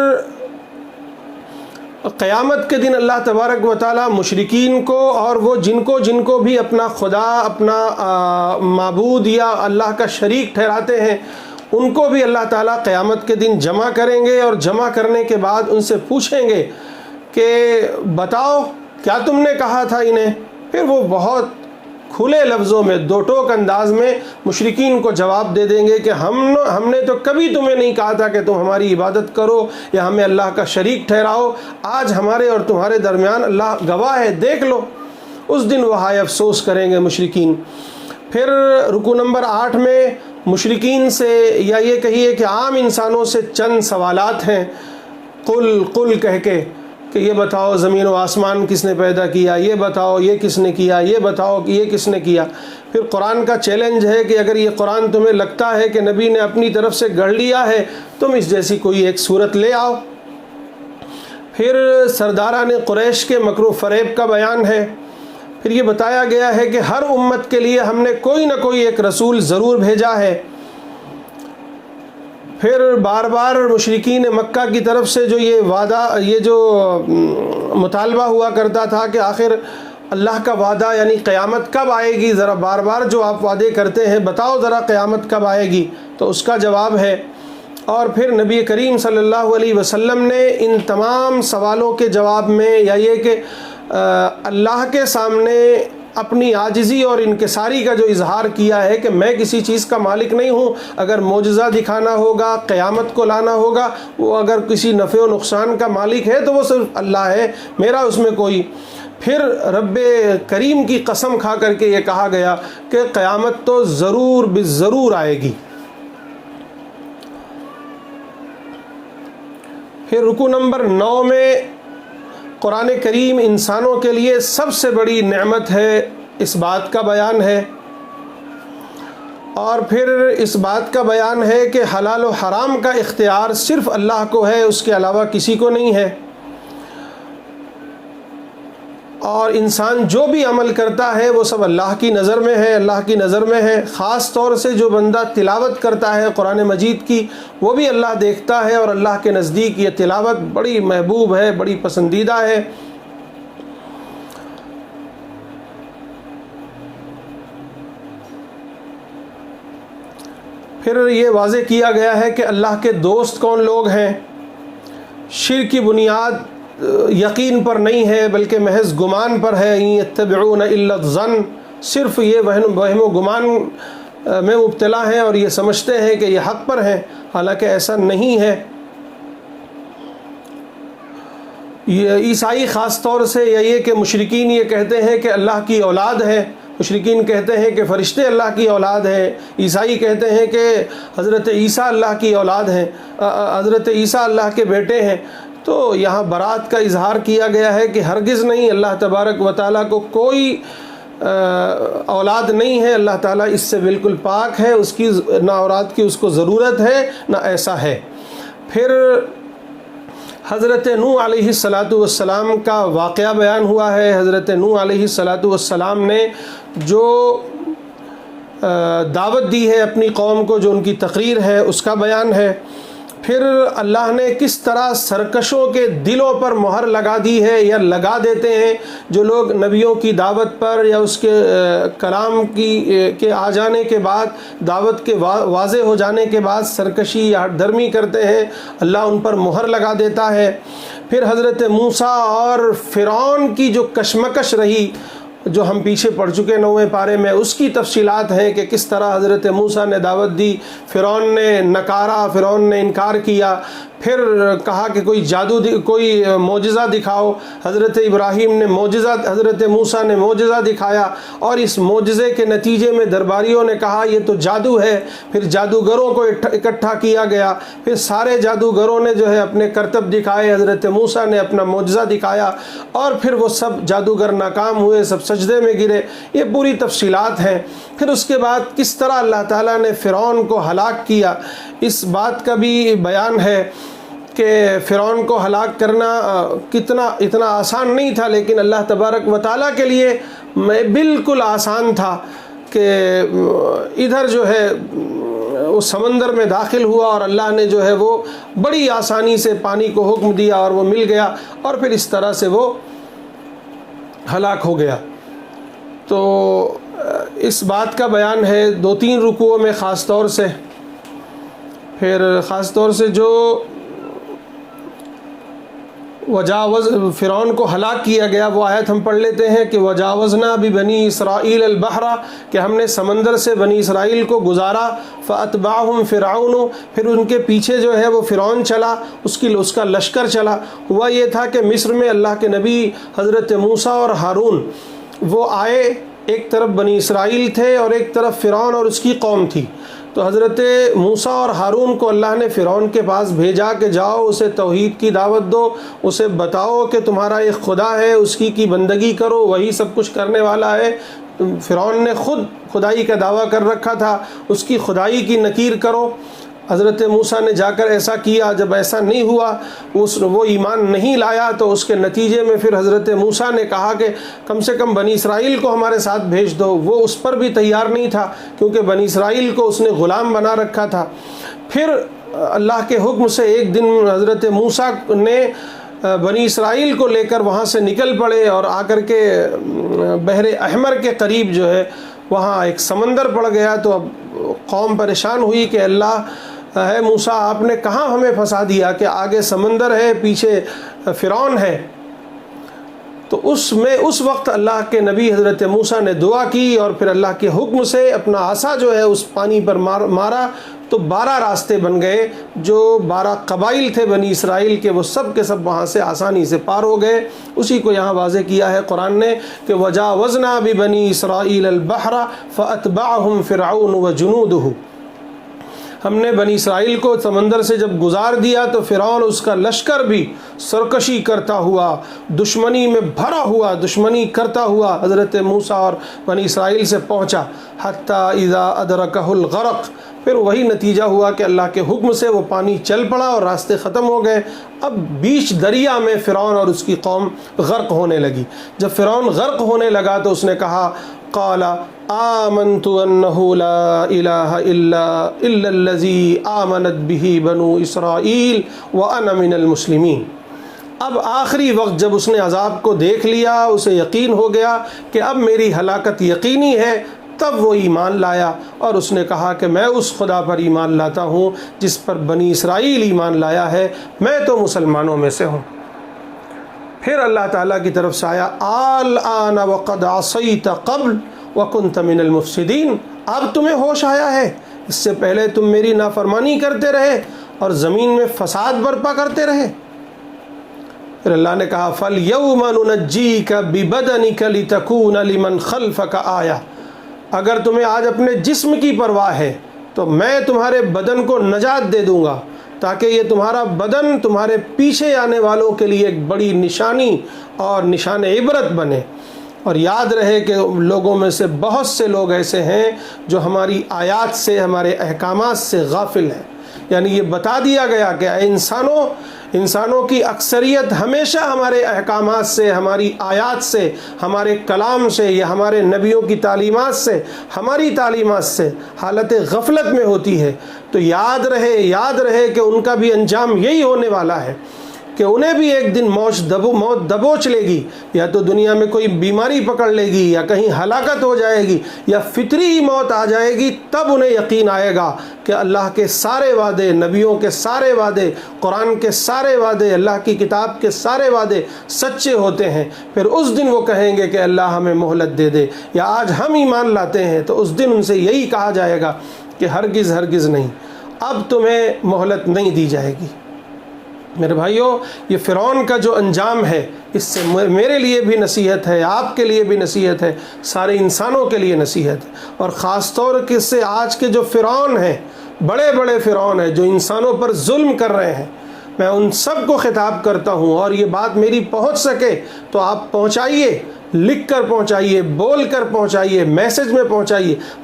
قیامت کے دن اللہ تبارک و تعالیٰ مشرکین کو اور وہ جن کو بھی اپنا خدا، اپنا معبود یا اللہ کا شریک ٹھہراتے ہیں، ان کو بھی اللہ تعالیٰ قیامت کے دن جمع کریں گے، اور جمع کرنے کے بعد ان سے پوچھیں گے کہ بتاؤ کیا تم نے کہا تھا انہیں۔ پھر وہ بہت کھلے لفظوں میں، دو ٹوک انداز میں مشرکین کو جواب دے دیں گے کہ ہم نے تو کبھی تمہیں نہیں کہا تھا کہ تم ہماری عبادت کرو یا ہمیں اللہ کا شریک ٹھہراؤ، آج ہمارے اور تمہارے درمیان اللہ گواہ ہے، دیکھ لو۔ اس دن وہ ہائے افسوس کریں گے مشرکین۔ پھر رکوع نمبر 8 میں مشرکین سے یا یہ کہیے کہ عام انسانوں سے چند سوالات ہیں، قل کہہ کے کہ یہ بتاؤ زمین و آسمان کس نے پیدا کیا، یہ بتاؤ یہ کس نے کیا، یہ بتاؤ کہ یہ کس نے کیا۔ پھر قرآن کا چیلنج ہے کہ اگر یہ قرآن تمہیں لگتا ہے کہ نبی نے اپنی طرف سے گڑھ لیا ہے، تم اس جیسی کوئی ایک صورت لے آؤ۔ پھر سرداران قریش کے مکر و فریب کا بیان ہے۔ پھر یہ بتایا گیا ہے کہ ہر امت کے لیے ہم نے کوئی نہ کوئی ایک رسول ضرور بھیجا ہے۔ پھر بار بار مشرکین مکہ کی طرف سے جو یہ وعدہ، یہ جو مطالبہ ہوا کرتا تھا کہ آخر اللہ کا وعدہ یعنی قیامت کب آئے گی، ذرا بار بار جو آپ وعدے کرتے ہیں بتاؤ ذرا قیامت کب آئے گی، تو اس کا جواب ہے۔ اور پھر نبی کریم صلی اللہ علیہ وسلم نے ان تمام سوالوں کے جواب میں یا یہ کہ اللہ کے سامنے اپنی عاجزی اور انکساری کا جو اظہار کیا ہے کہ میں کسی چیز کا مالک نہیں ہوں، اگر معجزہ دکھانا ہوگا، قیامت کو لانا ہوگا، وہ اگر کسی نفع و نقصان کا مالک ہے تو وہ صرف اللہ ہے، میرا اس میں کوئی۔ پھر رب کریم کی قسم کھا کر کے یہ کہا گیا کہ قیامت تو ضرور بالضرور آئے گی۔ پھر رکوع نمبر 9 میں قرآن کریم انسانوں کے لیے سب سے بڑی نعمت ہے، اس بات کا بیان ہے، اور پھر اس بات کا بیان ہے کہ حلال و حرام کا اختیار صرف اللہ کو ہے، اس کے علاوہ کسی کو نہیں ہے، اور انسان جو بھی عمل کرتا ہے وہ سب اللہ کی نظر میں ہے، اللہ کی نظر میں ہے۔ خاص طور سے جو بندہ تلاوت کرتا ہے قرآن مجید کی، وہ بھی اللہ دیکھتا ہے، اور اللہ کے نزدیک یہ تلاوت بڑی محبوب ہے، بڑی پسندیدہ ہے۔ پھر یہ واضح کیا گیا ہے کہ اللہ کے دوست کون لوگ ہیں۔ شرک کی بنیاد یقین پر نہیں ہے بلکہ محض گمان پر ہے، ان یتبعون الا الظن، صرف یہ وہم و گمان میں مبتلا ہیں اور یہ سمجھتے ہیں کہ یہ حق پر ہیں، حالانکہ ایسا نہیں ہے۔ یہ عیسائی خاص طور سے یہ کہ مشرکین یہ کہتے ہیں کہ اللہ کی اولاد ہے، مشرکین کہتے ہیں کہ فرشتے اللہ کی اولاد ہیں، عیسائی کہتے ہیں کہ حضرت عیسیٰ اللہ کی اولاد ہیں، حضرت عیسیٰ اللہ کے بیٹے ہیں۔ تو یہاں برات کا اظہار کیا گیا ہے کہ ہرگز نہیں، اللہ تبارک و تعالیٰ کو کوئی اولاد نہیں ہے، اللہ تعالیٰ اس سے بالکل پاک ہے، اس کی نہ اولاد کی اس کو ضرورت ہے نہ ایسا ہے۔ پھر حضرت نوح علیہ السلام کا واقعہ بیان ہوا ہے۔ حضرت نوح علیہ السلام نے جو دعوت دی ہے اپنی قوم کو، جو ان کی تقریر ہے، اس کا بیان ہے۔ پھر اللہ نے کس طرح سرکشوں کے دلوں پر مہر لگا دی ہے یا لگا دیتے ہیں، جو لوگ نبیوں کی دعوت پر یا اس کے کلام کے آ جانے کے بعد، دعوت کے واضح ہو جانے کے بعد سرکشی یا ہٹ دھرمی کرتے ہیں، اللہ ان پر مہر لگا دیتا ہے۔ پھر حضرت موسیٰ اور فرعون کی جو کشمکش رہی، جو ہم پیچھے پڑھ چکے 9ویں پارے میں، اس کی تفصیلات ہیں کہ کس طرح حضرت موسیٰ نے دعوت دی، فرعون نے نکارا، فرعون نے انکار کیا، پھر کہا کہ کوئی معجزہ دکھاؤ۔ حضرت ابراہیم نے معجزہ، حضرت موسیٰ نے معجزہ دکھایا، اور اس معجزے کے نتیجے میں درباریوں نے کہا یہ تو جادو ہے۔ پھر جادوگروں کو اکٹھا کیا گیا، پھر سارے جادوگروں نے جو ہے اپنے کرتب دکھائے، حضرت موسیٰ نے اپنا معجزہ دکھایا، اور پھر وہ سب جادوگر ناکام ہوئے، سب سجدے میں گرے۔ یہ پوری تفصیلات ہیں۔ پھر اس کے بعد کس طرح اللہ تعالیٰ نے فرعون کو ہلاک کیا، اس بات کا بھی بیان ہے کہ فرعون کو ہلاک کرنا اتنا آسان نہیں تھا، لیکن اللہ تبارک و تعالیٰ کے لیے بالکل آسان تھا کہ ادھر جو ہے اس سمندر میں داخل ہوا، اور اللہ نے جو ہے وہ بڑی آسانی سے پانی کو حکم دیا اور وہ مل گیا، اور پھر اس طرح سے وہ ہلاک ہو گیا۔ تو اس بات کا بیان ہے 2-3 رکوعوں میں خاص طور سے۔ پھر خاص طور سے جو فرعون کو ہلاک کیا گیا، وہ آیت ہم پڑھ لیتے ہیں کہ وجاوزنا ببنی اسرائیل البحر، کہ ہم نے سمندر سے بنی اسرائیل کو گزارا، فاتبعہم فرعون، پھر ان کے پیچھے جو ہے وہ فرعون چلا، اس کا لشکر چلا۔ ہوا یہ تھا کہ مصر میں اللہ کے نبی حضرت موسیٰ اور ہارون وہ آئے، ایک طرف بنی اسرائیل تھے اور ایک طرف فرعون اور اس کی قوم تھی۔ تو حضرت موسیٰ اور ہارون کو اللہ نے فرعون کے پاس بھیجا کہ جاؤ اسے توحید کی دعوت دو، اسے بتاؤ کہ تمہارا ایک خدا ہے، اس کی بندگی کرو، وہی سب کچھ کرنے والا ہے۔ فرعون نے خود خدائی کا دعویٰ کر رکھا تھا، اس کی خدائی کی نکیر کرو۔ حضرت موسیٰ نے جا کر ایسا کیا، جب ایسا نہیں ہوا، وہ ایمان نہیں لایا، تو اس کے نتیجے میں پھر حضرت موسیٰ نے کہا کہ کم سے کم بنی اسرائیل کو ہمارے ساتھ بھیج دو۔ وہ اس پر بھی تیار نہیں تھا، کیونکہ بنی اسرائیل کو اس نے غلام بنا رکھا تھا۔ پھر اللہ کے حکم سے ایک دن حضرت موسیٰ نے بنی اسرائیل کو لے کر وہاں سے نکل پڑے، اور آ کر کے بحر احمر کے قریب جو ہے وہاں ایک سمندر پڑ گیا۔ تو اب قوم پریشان ہوئی کہ اللہ ہے موسیٰ، آپ نے کہاں ہمیں پھنسا دیا کہ آگے سمندر ہے، پیچھے فرعون ہے۔ تو اس وقت اللہ کے نبی حضرت موسیٰ نے دعا کی، اور پھر اللہ کے حکم سے اپنا عصا جو ہے اس پانی پر مارا، تو 12 راستے بن گئے۔ جو 12 قبائل تھے بنی اسرائیل کے، وہ سب کے سب وہاں سے آسانی سے پار ہو گئے۔ اسی کو یہاں واضح کیا ہے قرآن نے کہ وجاوزنا ببنی اسرائیل البحر فاتبعہم فرعون وجنودہ۔ ہم نے بنی اسرائیل کو سمندر سے جب گزار دیا تو فرعون اس کا لشکر بھی سرکشی کرتا ہوا، دشمنی میں بھرا ہوا، دشمنی کرتا ہوا حضرت موسیٰ اور بنی اسرائیل سے پہنچا، حتیٰ اذا ادرکہ الغرق، پھر وہی نتیجہ ہوا کہ اللہ کے حکم سے وہ پانی چل پڑا اور راستے ختم ہو گئے۔ اب بیچ دریا میں فرعون اور اس کی قوم غرق ہونے لگی۔ جب فرعون غرق ہونے لگا تو اس نے کہا قال آمنت انہ لا الہ الا الذی آمنت بہ بنو اسرائیل وانا من المسلمین۔ اب آخری وقت جب اس نے عذاب کو دیکھ لیا، اسے یقین ہو گیا کہ اب میری ہلاکت یقینی ہے، تب وہ ایمان لایا اور اس نے کہا کہ میں اس خدا پر ایمان لاتا ہوں جس پر بنی اسرائیل ایمان لایا ہے، میں تو مسلمانوں میں سے ہوں۔ پھر اللہ تعالیٰ کی طرف سے آیا الآن وقد عصیت قبل وکنت من المفسدین، اب تمہیں ہوش آیا ہے، اس سے پہلے تم میری نافرمانی کرتے رہے اور زمین میں فساد برپا کرتے رہے۔ پھر اللہ نے کہا فَالْيَوْمَ نُنَجِّيكَ بِبَدَنِكَ لِتَكُونَ لِمَنْ خَلْفَكَ آیَةً، اگر تمہیں آج اپنے جسم کی پرواہ ہے تو میں تمہارے بدن کو نجات دے دوں گا تاکہ یہ تمہارا بدن تمہارے پیچھے آنے والوں کے لیے ایک بڑی نشانی اور نشان عبرت بنے۔ اور یاد رہے کہ لوگوں میں سے بہت سے لوگ ایسے ہیں جو ہماری آیات سے، ہمارے احکامات سے غافل ہیں۔ یعنی یہ بتا دیا گیا کہ اے انسانوں کی اکثریت ہمیشہ ہمارے احکامات سے، ہماری آیات سے، ہمارے کلام سے یا ہمارے نبیوں کی تعلیمات سے، ہماری تعلیمات سے حالت غفلت میں ہوتی ہے۔ تو یاد رہے کہ ان کا بھی انجام یہی ہونے والا ہے کہ انہیں بھی ایک دن موت دبوچ لے گی، یا تو دنیا میں کوئی بیماری پکڑ لے گی، یا کہیں ہلاکت ہو جائے گی، یا فطری موت آ جائے گی، تب انہیں یقین آئے گا کہ اللہ کے سارے وعدے، نبیوں کے سارے وعدے، قرآن کے سارے وعدے، اللہ کی کتاب کے سارے وعدے سچے ہوتے ہیں۔ پھر اس دن وہ کہیں گے کہ اللہ ہمیں مہلت دے دے، یا آج ہم ایمان لاتے ہیں تو اس دن ان سے یہی کہا جائے گا کہ ہرگز نہیں، اب تمہیں مہلت نہیں دی جائے گی۔ میرے بھائیوں، یہ فرعون کا جو انجام ہے، اس سے میرے لیے بھی نصیحت ہے، آپ کے لیے بھی نصیحت ہے، سارے انسانوں کے لیے نصیحت ہے، اور خاص طور سے آج کے جو فرعون ہیں، بڑے فرعون ہیں جو انسانوں پر ظلم کر رہے ہیں، میں ان سب کو خطاب کرتا ہوں، اور یہ بات میری پہنچ سکے تو آپ پہنچائیے، لکھ کر پہنچائیے، بول کر پہنچائیے، میسج میں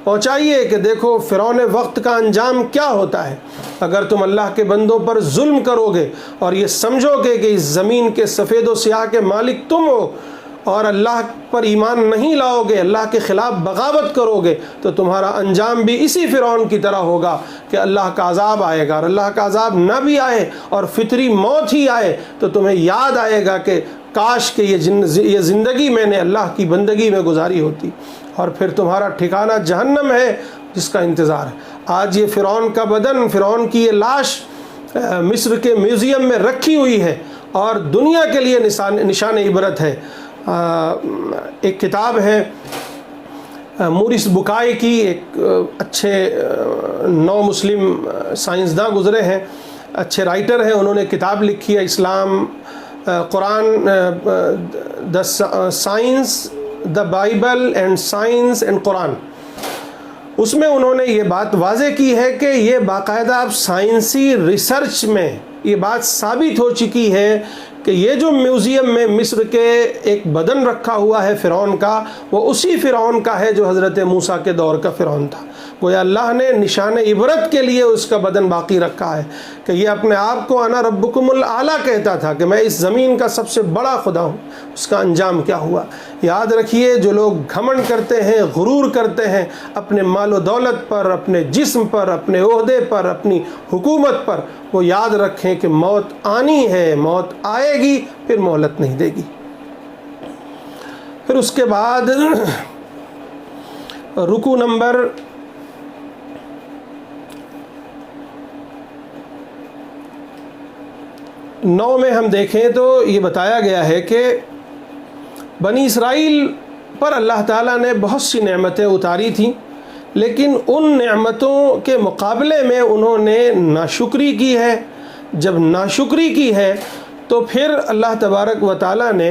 پہنچائیے کہ دیکھو فرعون وقت کا انجام کیا ہوتا ہے۔ اگر تم اللہ کے بندوں پر ظلم کرو گے اور یہ سمجھو گے کہ اس زمین کے سفید و سیاہ کے مالک تم ہو، اور اللہ پر ایمان نہیں لاؤ گے، اللہ کے خلاف بغاوت کرو گے، تو تمہارا انجام بھی اسی فرعون کی طرح ہوگا کہ اللہ کا عذاب آئے گا، اور اللہ کا عذاب نہ بھی آئے اور فطری موت ہی آئے تو تمہیں یاد آئے گا کہ کاش کہ یہ زندگی میں نے اللہ کی بندگی میں گزاری ہوتی، اور پھر تمہارا ٹھکانہ جہنم ہے جس کا انتظار ہے۔ آج یہ فرعون کا بدن، فرعون کی یہ لاش مصر کے میوزیم میں رکھی ہوئی ہے اور دنیا کے لیے نشان عبرت ہے۔ ایک کتاب ہے مورس بکائے کی، ایک اچھے نو مسلم سائنسداں گزرے ہیں، اچھے رائٹر ہیں، انہوں نے کتاب لکھی ہے اسلام، قرآن، the science, the Bible and science and قرآن۔ اس میں انہوں نے یہ بات واضح کی ہے کہ یہ باقاعدہ اب سائنسی ریسرچ میں یہ بات ثابت ہو چکی ہے کہ یہ جو میوزیم میں مصر کے ایک بدن رکھا ہوا ہے فرعون کا، وہ اسی فرعون کا ہے جو حضرت موسیٰ کے دور کا فرعون تھا۔ گویا اللہ نے نشان عبرت کے لیے اس کا بدن باقی رکھا ہے کہ یہ اپنے آپ کو انا ربکم الاعلیٰ کہتا تھا کہ میں اس زمین کا سب سے بڑا خدا ہوں۔ اس کا انجام کیا ہوا؟ یاد رکھیے، جو لوگ گھمنڈ کرتے ہیں، غرور کرتے ہیں اپنے مال و دولت پر، اپنے جسم پر، اپنے عہدے پر، اپنی حکومت پر، وہ یاد رکھیں کہ موت آنی ہے، موت آئے گی، پھر مہلت نہیں دے گی۔ پھر اس کے بعد رکوع نمبر 9 میں ہم دیکھیں تو یہ بتایا گیا ہے کہ بنی اسرائیل پر اللہ تعالیٰ نے بہت سی نعمتیں اتاری تھیں، لیکن ان نعمتوں کے مقابلے میں انہوں نے ناشکری کی ہے۔ جب ناشکری کی ہے تو پھر اللہ تبارک و تعالیٰ نے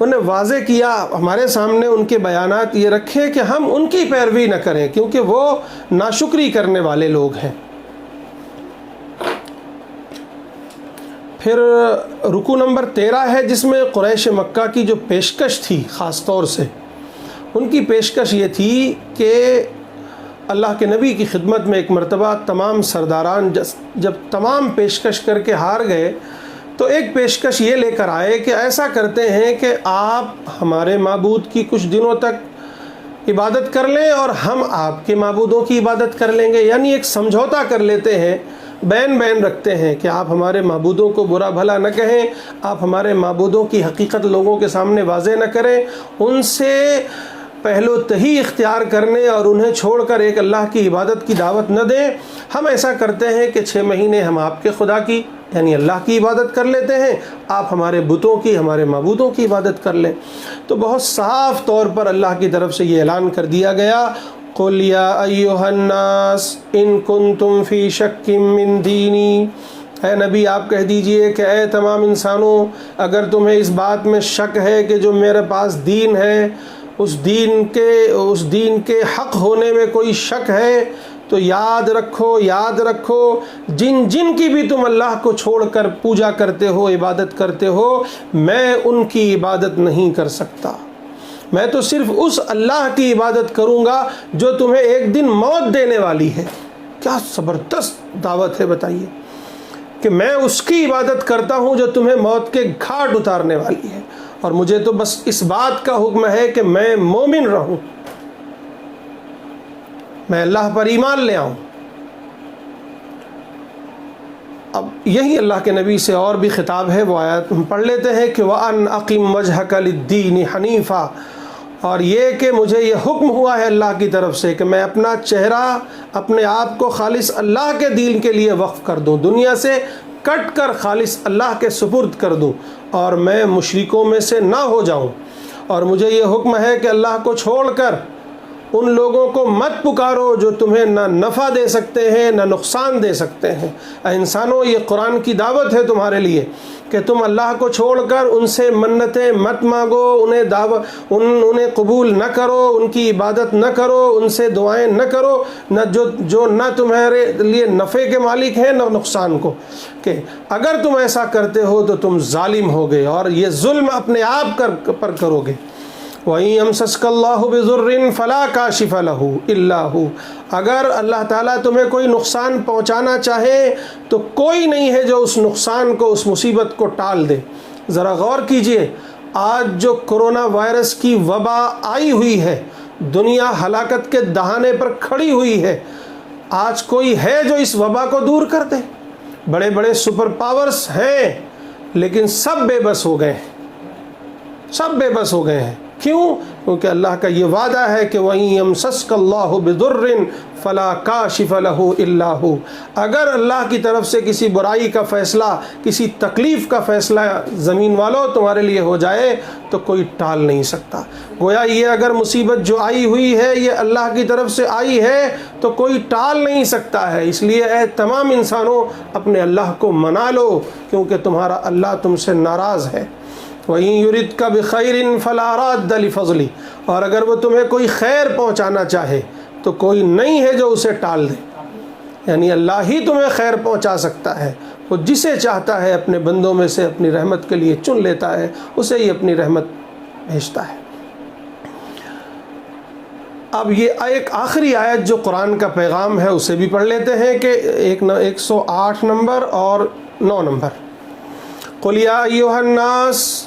انہیں واضح کیا، ہمارے سامنے ان کے بیانات یہ رکھے کہ ہم ان کی پیروی نہ کریں، کیونکہ وہ ناشکری کرنے والے لوگ ہیں۔ پھر رکوع نمبر 13 ہے جس میں قریش مکہ کی جو پیشکش تھی، خاص طور سے ان کی پیشکش یہ تھی کہ اللہ کے نبی کی خدمت میں ایک مرتبہ تمام سرداران جب تمام پیشکش کر کے ہار گئے تو ایک پیشکش یہ لے کر آئے کہ ایسا کرتے ہیں کہ آپ ہمارے معبود کی کچھ دنوں تک عبادت کر لیں اور ہم آپ کے معبودوں کی عبادت کر لیں گے، یعنی ایک سمجھوتا کر لیتے ہیں، بین رکھتے ہیں کہ آپ ہمارے معبودوں کو برا بھلا نہ کہیں، آپ ہمارے معبودوں کی حقیقت لوگوں کے سامنے واضح نہ کریں، ان سے پہلو تہی اختیار کرنے اور انہیں چھوڑ کر ایک اللہ کی عبادت کی دعوت نہ دیں۔ ہم ایسا کرتے ہیں کہ 6 مہینے ہم آپ کے خدا کی یعنی اللہ کی عبادت کر لیتے ہیں، آپ ہمارے بتوں کی، ہمارے معبودوں کی عبادت کر لیں۔ تو بہت صاف طور پر اللہ کی طرف سے یہ اعلان کر دیا گیا، قُلْ يَا أَيُّهَا النَّاسِ إِن كُنتُمْ فِي شَكٍّ مِّن دِينِي، اے نبی آپ کہہ دیجئے کہ اے تمام انسانوں، اگر تمہیں اس بات میں شک ہے کہ جو میرے پاس دین ہے اس دین کے حق ہونے میں کوئی شک ہے، تو یاد رکھو جن کی بھی تم اللہ کو چھوڑ کر پوجا کرتے ہو، عبادت کرتے ہو، میں ان کی عبادت نہیں کر سکتا، میں تو صرف اس اللہ کی عبادت کروں گا جو تمہیں ایک دن موت دینے والی ہے۔ کیا زبردست دعوت ہے، بتائیے کہ میں اس کی عبادت کرتا ہوں جو تمہیں موت کے گھاٹ اتارنے والی ہے، اور مجھے تو بس اس بات کا حکم ہے کہ میں مومن رہوں، میں اللہ پر ایمان لے آؤں۔ اب یہی اللہ کے نبی سے اور بھی خطاب ہے، وہ آیت ہم پڑھ لیتے ہیں کہ وَأَنْ أَقِمْ وَجْهَكَ لِلدِّينِ حَنِيفًا، اور یہ کہ مجھے یہ حکم ہوا ہے اللہ کی طرف سے کہ میں اپنا چہرہ، اپنے آپ کو خالص اللہ کے دین کے لیے وقف کر دوں، دنیا سے کٹ کر خالص اللہ کے سپرد کر دوں، اور میں مشرکوں میں سے نہ ہو جاؤں۔ اور مجھے یہ حکم ہے کہ اللہ کو چھوڑ کر ان لوگوں کو مت پکارو جو تمہیں نہ نفع دے سکتے ہیں نہ نقصان دے سکتے ہیں۔ اے انسانوں، یہ قرآن کی دعوت ہے تمہارے لیے کہ تم اللہ کو چھوڑ کر ان سے منتیں مت مانگو، انہیں قبول نہ کرو، ان کی عبادت نہ کرو، ان سے دعائیں نہ کرو، نہ جو نہ تمہارے لیے نفع کے مالک ہیں نہ نقصان کو، کہ اگر تم ایسا کرتے ہو تو تم ظالم ہوگے اور یہ ظلم اپنے آپ پر کرو گے۔ وَإِن يَمْسَسْكَ اللَّهُ بِضُرٍّ فَلَا كَاشِفَ لَهُ إِلَّا هُوَ، اگر اللہ تعالیٰ تمہیں کوئی نقصان پہنچانا چاہے تو کوئی نہیں ہے جو اس نقصان کو، اس مصیبت کو ٹال دے۔ ذرا غور کیجئے، آج جو کرونا وائرس کی وبا آئی ہوئی ہے، دنیا ہلاکت کے دہانے پر کھڑی ہوئی ہے، آج کوئی ہے جو اس وبا کو دور کر دے؟ بڑے بڑے سپر پاورز ہیں لیکن سب بے بس ہو گئے ہیں، سب بے بس ہو گئے ہیں۔ کیوں؟ کیونکہ اللہ کا یہ وعدہ ہے کہ وَإِن يَمْسَسْكَ اللَّهُ بِضُرٍّ فَلَا كَاشِفَ لَهُ إِلَّا هُوَ، اگر اللہ کی طرف سے کسی برائی کا فیصلہ، کسی تکلیف کا فیصلہ زمین والوں تمہارے لیے ہو جائے تو کوئی ٹال نہیں سکتا۔ گویا یہ اگر مصیبت جو آئی ہوئی ہے یہ اللہ کی طرف سے آئی ہے تو کوئی ٹال نہیں سکتا ہے۔ اس لیے اے تمام انسانوں، اپنے اللہ کو منا لو کیونکہ تمہارا اللہ تم سے ناراض ہے۔ وَإِن يُرِدْكَ بِخَيْرٍ فَلَا رَادَّ لِفَضْلِهِ، اور اگر وہ تمہیں کوئی خیر پہنچانا چاہے تو کوئی نہیں ہے جو اسے ٹال دے، یعنی اللہ ہی تمہیں خیر پہنچا سکتا ہے، وہ جسے چاہتا ہے اپنے بندوں میں سے اپنی رحمت کے لیے چن لیتا ہے، اسے ہی اپنی رحمت بھیجتا ہے۔ اب یہ ایک آخری آیت جو قرآن کا پیغام ہے اسے بھی پڑھ لیتے ہیں کہ 108 نمبر اور 9 نمبر۔ قُلْ يَا أَيُّهَا النَّاسِ،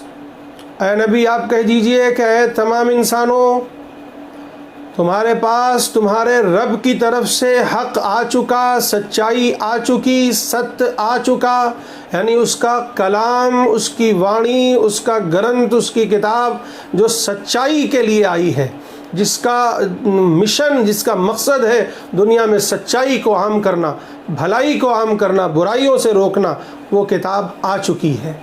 اے نبی آپ کہہ دیجئے کہ اے تمام انسانوں، تمہارے پاس تمہارے رب کی طرف سے حق آ چکا، سچائی آ چکی، ست آ چکا، یعنی اس کا کلام، اس کی وانی، اس کا گرنتھ، اس کی کتاب جو سچائی کے لیے آئی ہے، جس کا مشن، جس کا مقصد ہے دنیا میں سچائی کو عام کرنا، بھلائی کو عام کرنا، برائیوں سے روکنا، وہ کتاب آ چکی ہے۔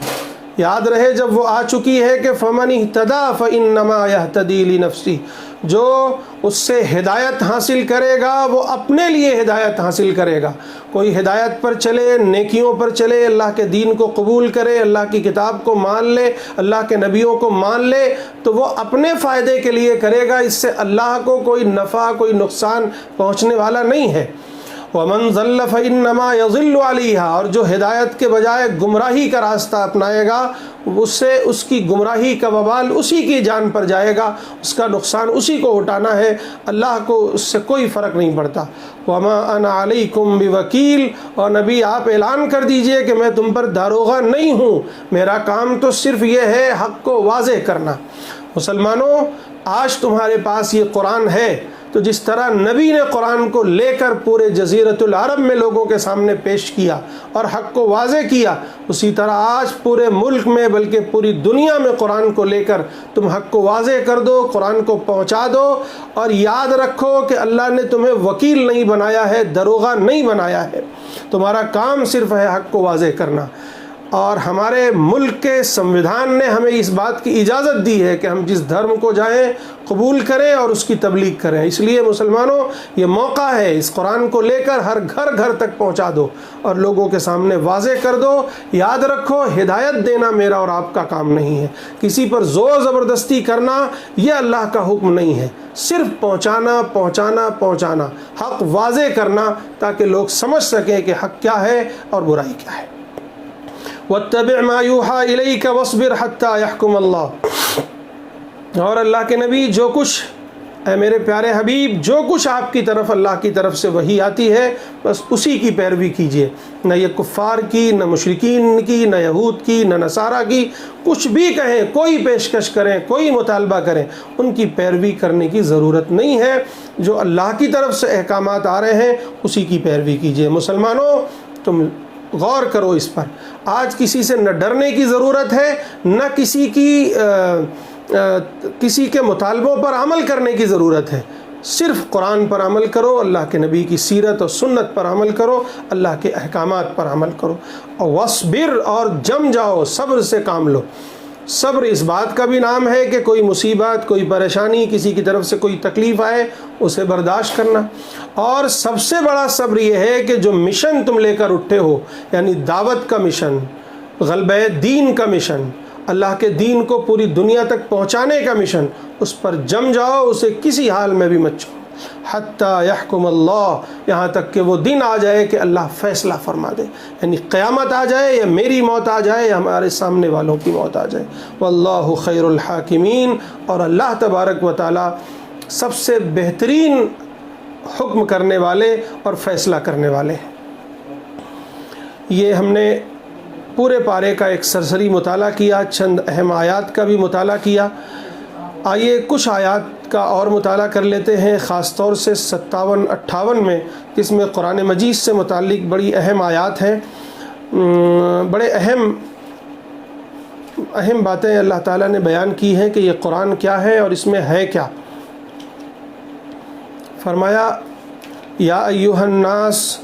یاد رہے جب وہ آ چکی ہے کہ فَمَنِ اهْتَدَىٰ فَإِنَّمَا يَهْتَدِي لِنَفْسِهِ، جو اس سے ہدایت حاصل کرے گا وہ اپنے لیے ہدایت حاصل کرے گا۔ کوئی ہدایت پر چلے، نیکیوں پر چلے، اللہ کے دین کو قبول کرے، اللہ کی کتاب کو مان لے، اللہ کے نبیوں کو مان لے، تو وہ اپنے فائدے کے لیے کرے گا، اس سے اللہ کو کوئی نفع، کوئی نقصان پہنچنے والا نہیں ہے۔ وَمَنْ ضَلَّ فَإِنَّمَا يَضِلُّ عَلَيْهَا، اور جو ہدایت کے بجائے گمراہی کا راستہ اپنائے گا اس کی گمراہی کا وبال اسی کی جان پر جائے گا، اس کا نقصان اسی کو اٹھانا ہے، اللہ کو اس سے کوئی فرق نہیں پڑتا۔ وَمَا أَنَا عَلَيْكُمْ بِوَكِيلٍ، اور نبی آپ اعلان کر دیجئے کہ میں تم پر داروغہ نہیں ہوں، میرا کام تو صرف یہ ہے حق کو واضح کرنا۔ مسلمانوں، آج تمہارے پاس یہ قرآن ہے، تو جس طرح نبی نے قرآن کو لے کر پورے جزیرۃ العرب میں لوگوں کے سامنے پیش کیا اور حق کو واضح کیا، اسی طرح آج پورے ملک میں بلکہ پوری دنیا میں قرآن کو لے کر تم حق کو واضح کر دو، قرآن کو پہنچا دو، اور یاد رکھو کہ اللہ نے تمہیں وکیل نہیں بنایا ہے، داروغہ نہیں بنایا ہے، تمہارا کام صرف ہے حق کو واضح کرنا۔ اور ہمارے ملک کے سمویدھان نے ہمیں اس بات کی اجازت دی ہے کہ ہم جس دھرم کو جائیں قبول کریں اور اس کی تبلیغ کریں۔ اس لیے مسلمانوں، یہ موقع ہے، اس قرآن کو لے کر ہر گھر تک پہنچا دو اور لوگوں کے سامنے واضح کر دو۔ یاد رکھو، ہدایت دینا میرا اور آپ کا کام نہیں ہے، کسی پر زور زبردستی کرنا یہ اللہ کا حکم نہیں ہے، صرف پہنچانا، حق واضح کرنا، تاکہ لوگ سمجھ سکیں کہ حق کیا ہے اور برائی کیا ہے۔ وَاتَّبِعْ مَا يُوحَىٰ إِلَيْكَ وَاصْبِرْ حَتَّىٰ يَحْكُمَ اللَّهُ، اور اللہ کے نبی جو کچھ، اے میرے پیارے حبیب، جو کچھ آپ کی طرف اللہ کی طرف سے وحی آتی ہے بس اسی کی پیروی کیجیے، نہ یہ کفار کی، نہ مشرکین کی، نہ یہود کی، نہ نصارہ کی، کچھ بھی کہیں، کوئی پیشکش کریں، کوئی مطالبہ کریں، ان کی پیروی کرنے کی ضرورت نہیں ہے۔ جو اللہ کی طرف سے احکامات آ رہے ہیں اسی کی پیروی کیجیے۔ مسلمانوں، تم غور کرو اس پر، آج کسی سے نہ ڈرنے کی ضرورت ہے، نہ کسی کے مطالبوں پر عمل کرنے کی ضرورت ہے، صرف قرآن پر عمل کرو، اللہ کے نبی کی سیرت اور سنت پر عمل کرو، اللہ کے احکامات پر عمل کرو، اور وصبر، اور جم جاؤ، صبر سے کام لو۔ صبر اس بات کا بھی نام ہے کہ کوئی مصیبت، کوئی پریشانی، کسی کی طرف سے کوئی تکلیف آئے اسے برداشت کرنا، اور سب سے بڑا صبر یہ ہے کہ جو مشن تم لے کر اٹھے ہو، یعنی دعوت کا مشن، غلبہ دین کا مشن، اللہ کے دین کو پوری دنیا تک پہنچانے کا مشن، اس پر جم جاؤ، اسے کسی حال میں بھی مت چھوڑو، حتیٰ یحکم اللہ، یہاں تک کہ وہ دن آ جائے کہ اللہ فیصلہ فرما دے، یعنی قیامت آ جائے یا میری موت آ جائے یا ہمارے سامنے والوں کی موت آ جائے۔ واللہ خیر الحاکمین، اور اللہ تبارک و تعالی سب سے بہترین حکم کرنے والے اور فیصلہ کرنے والے ہیں۔ یہ ہم نے پورے پارے کا ایک سرسری مطالعہ کیا، چند اہم آیات کا بھی مطالعہ کیا۔ آئیے کچھ آیات کا اور مطالعہ کر لیتے ہیں، خاص طور سے 57-58 میں، جس میں قرآن مجید سے متعلق بڑی اہم آیات ہیں، بڑے اہم باتیں اللہ تعالیٰ نے بیان کی ہیں کہ یہ قرآن کیا ہے اور اس میں ہے کیا۔ فرمایا، یا ایھا الناس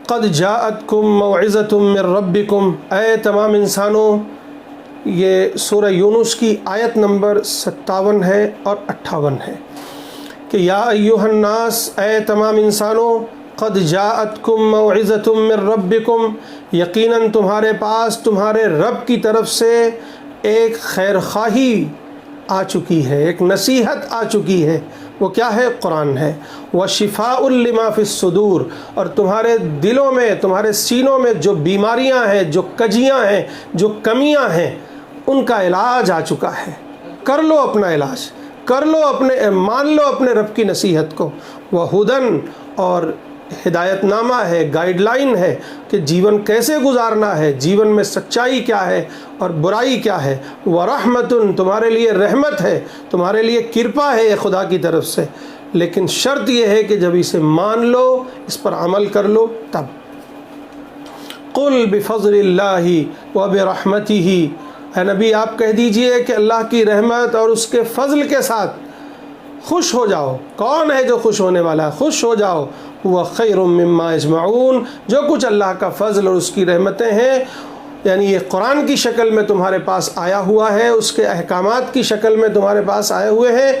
قد جاءتکم موعظۃ من ربکم، اے تمام انسانوں، یہ سورہ یونس کی آیت نمبر 57 ہے اور 58 ہے کہ یا ایھا الناس، اے تمام انسانوں، قد جاءتکم موعظۃ من ربکم، یقیناً تمہارے پاس تمہارے رب کی طرف سے ایک خیر خواہی آ چکی ہے، ایک نصیحت آ چکی ہے، وہ کیا ہے؟ قرآن ہے۔ وَشِفَاءٌ لِمَا فِي الصُّدُورِ، اور تمہارے دلوں میں، تمہارے سینوں میں جو بیماریاں ہیں، جو کجیاں ہیں، جو کمیاں ہیں، ان کا علاج آ چکا ہے۔ کر لو اپنا علاج، کر لو مان لو اپنے رب کی نصیحت کو۔ وَہُدًى، اور ہدایت نامہ ہے، گائیڈ لائن ہے کہ جیون کیسے گزارنا ہے، جیون میں سچائی کیا ہے اور برائی کیا ہے۔ وَرَحْمَةٌ، تمہارے لیے رحمت ہے، تمہارے لیے کرپا ہے خدا کی طرف سے، لیکن شرط یہ ہے کہ جب اسے مان لو، اس پر عمل کر لو، تب۔ قُلْ بِفَضْلِ اللَّهِ وَبِرَحْمَتِهِ، اے نبی آپ کہہ دیجئے کہ اللہ کی رحمت اور اس کے فضل کے ساتھ خوش ہو جاؤ۔ کون ہے جو خوش ہونے والا ہے؟ خوش ہو جاؤ۔ وہ خیر مما یجمعون، جو کچھ اللہ کا فضل اور اس کی رحمتیں ہیں، یعنی یہ قرآن کی شکل میں تمہارے پاس آیا ہوا ہے، اس کے احکامات کی شکل میں تمہارے پاس آئے ہوئے ہیں،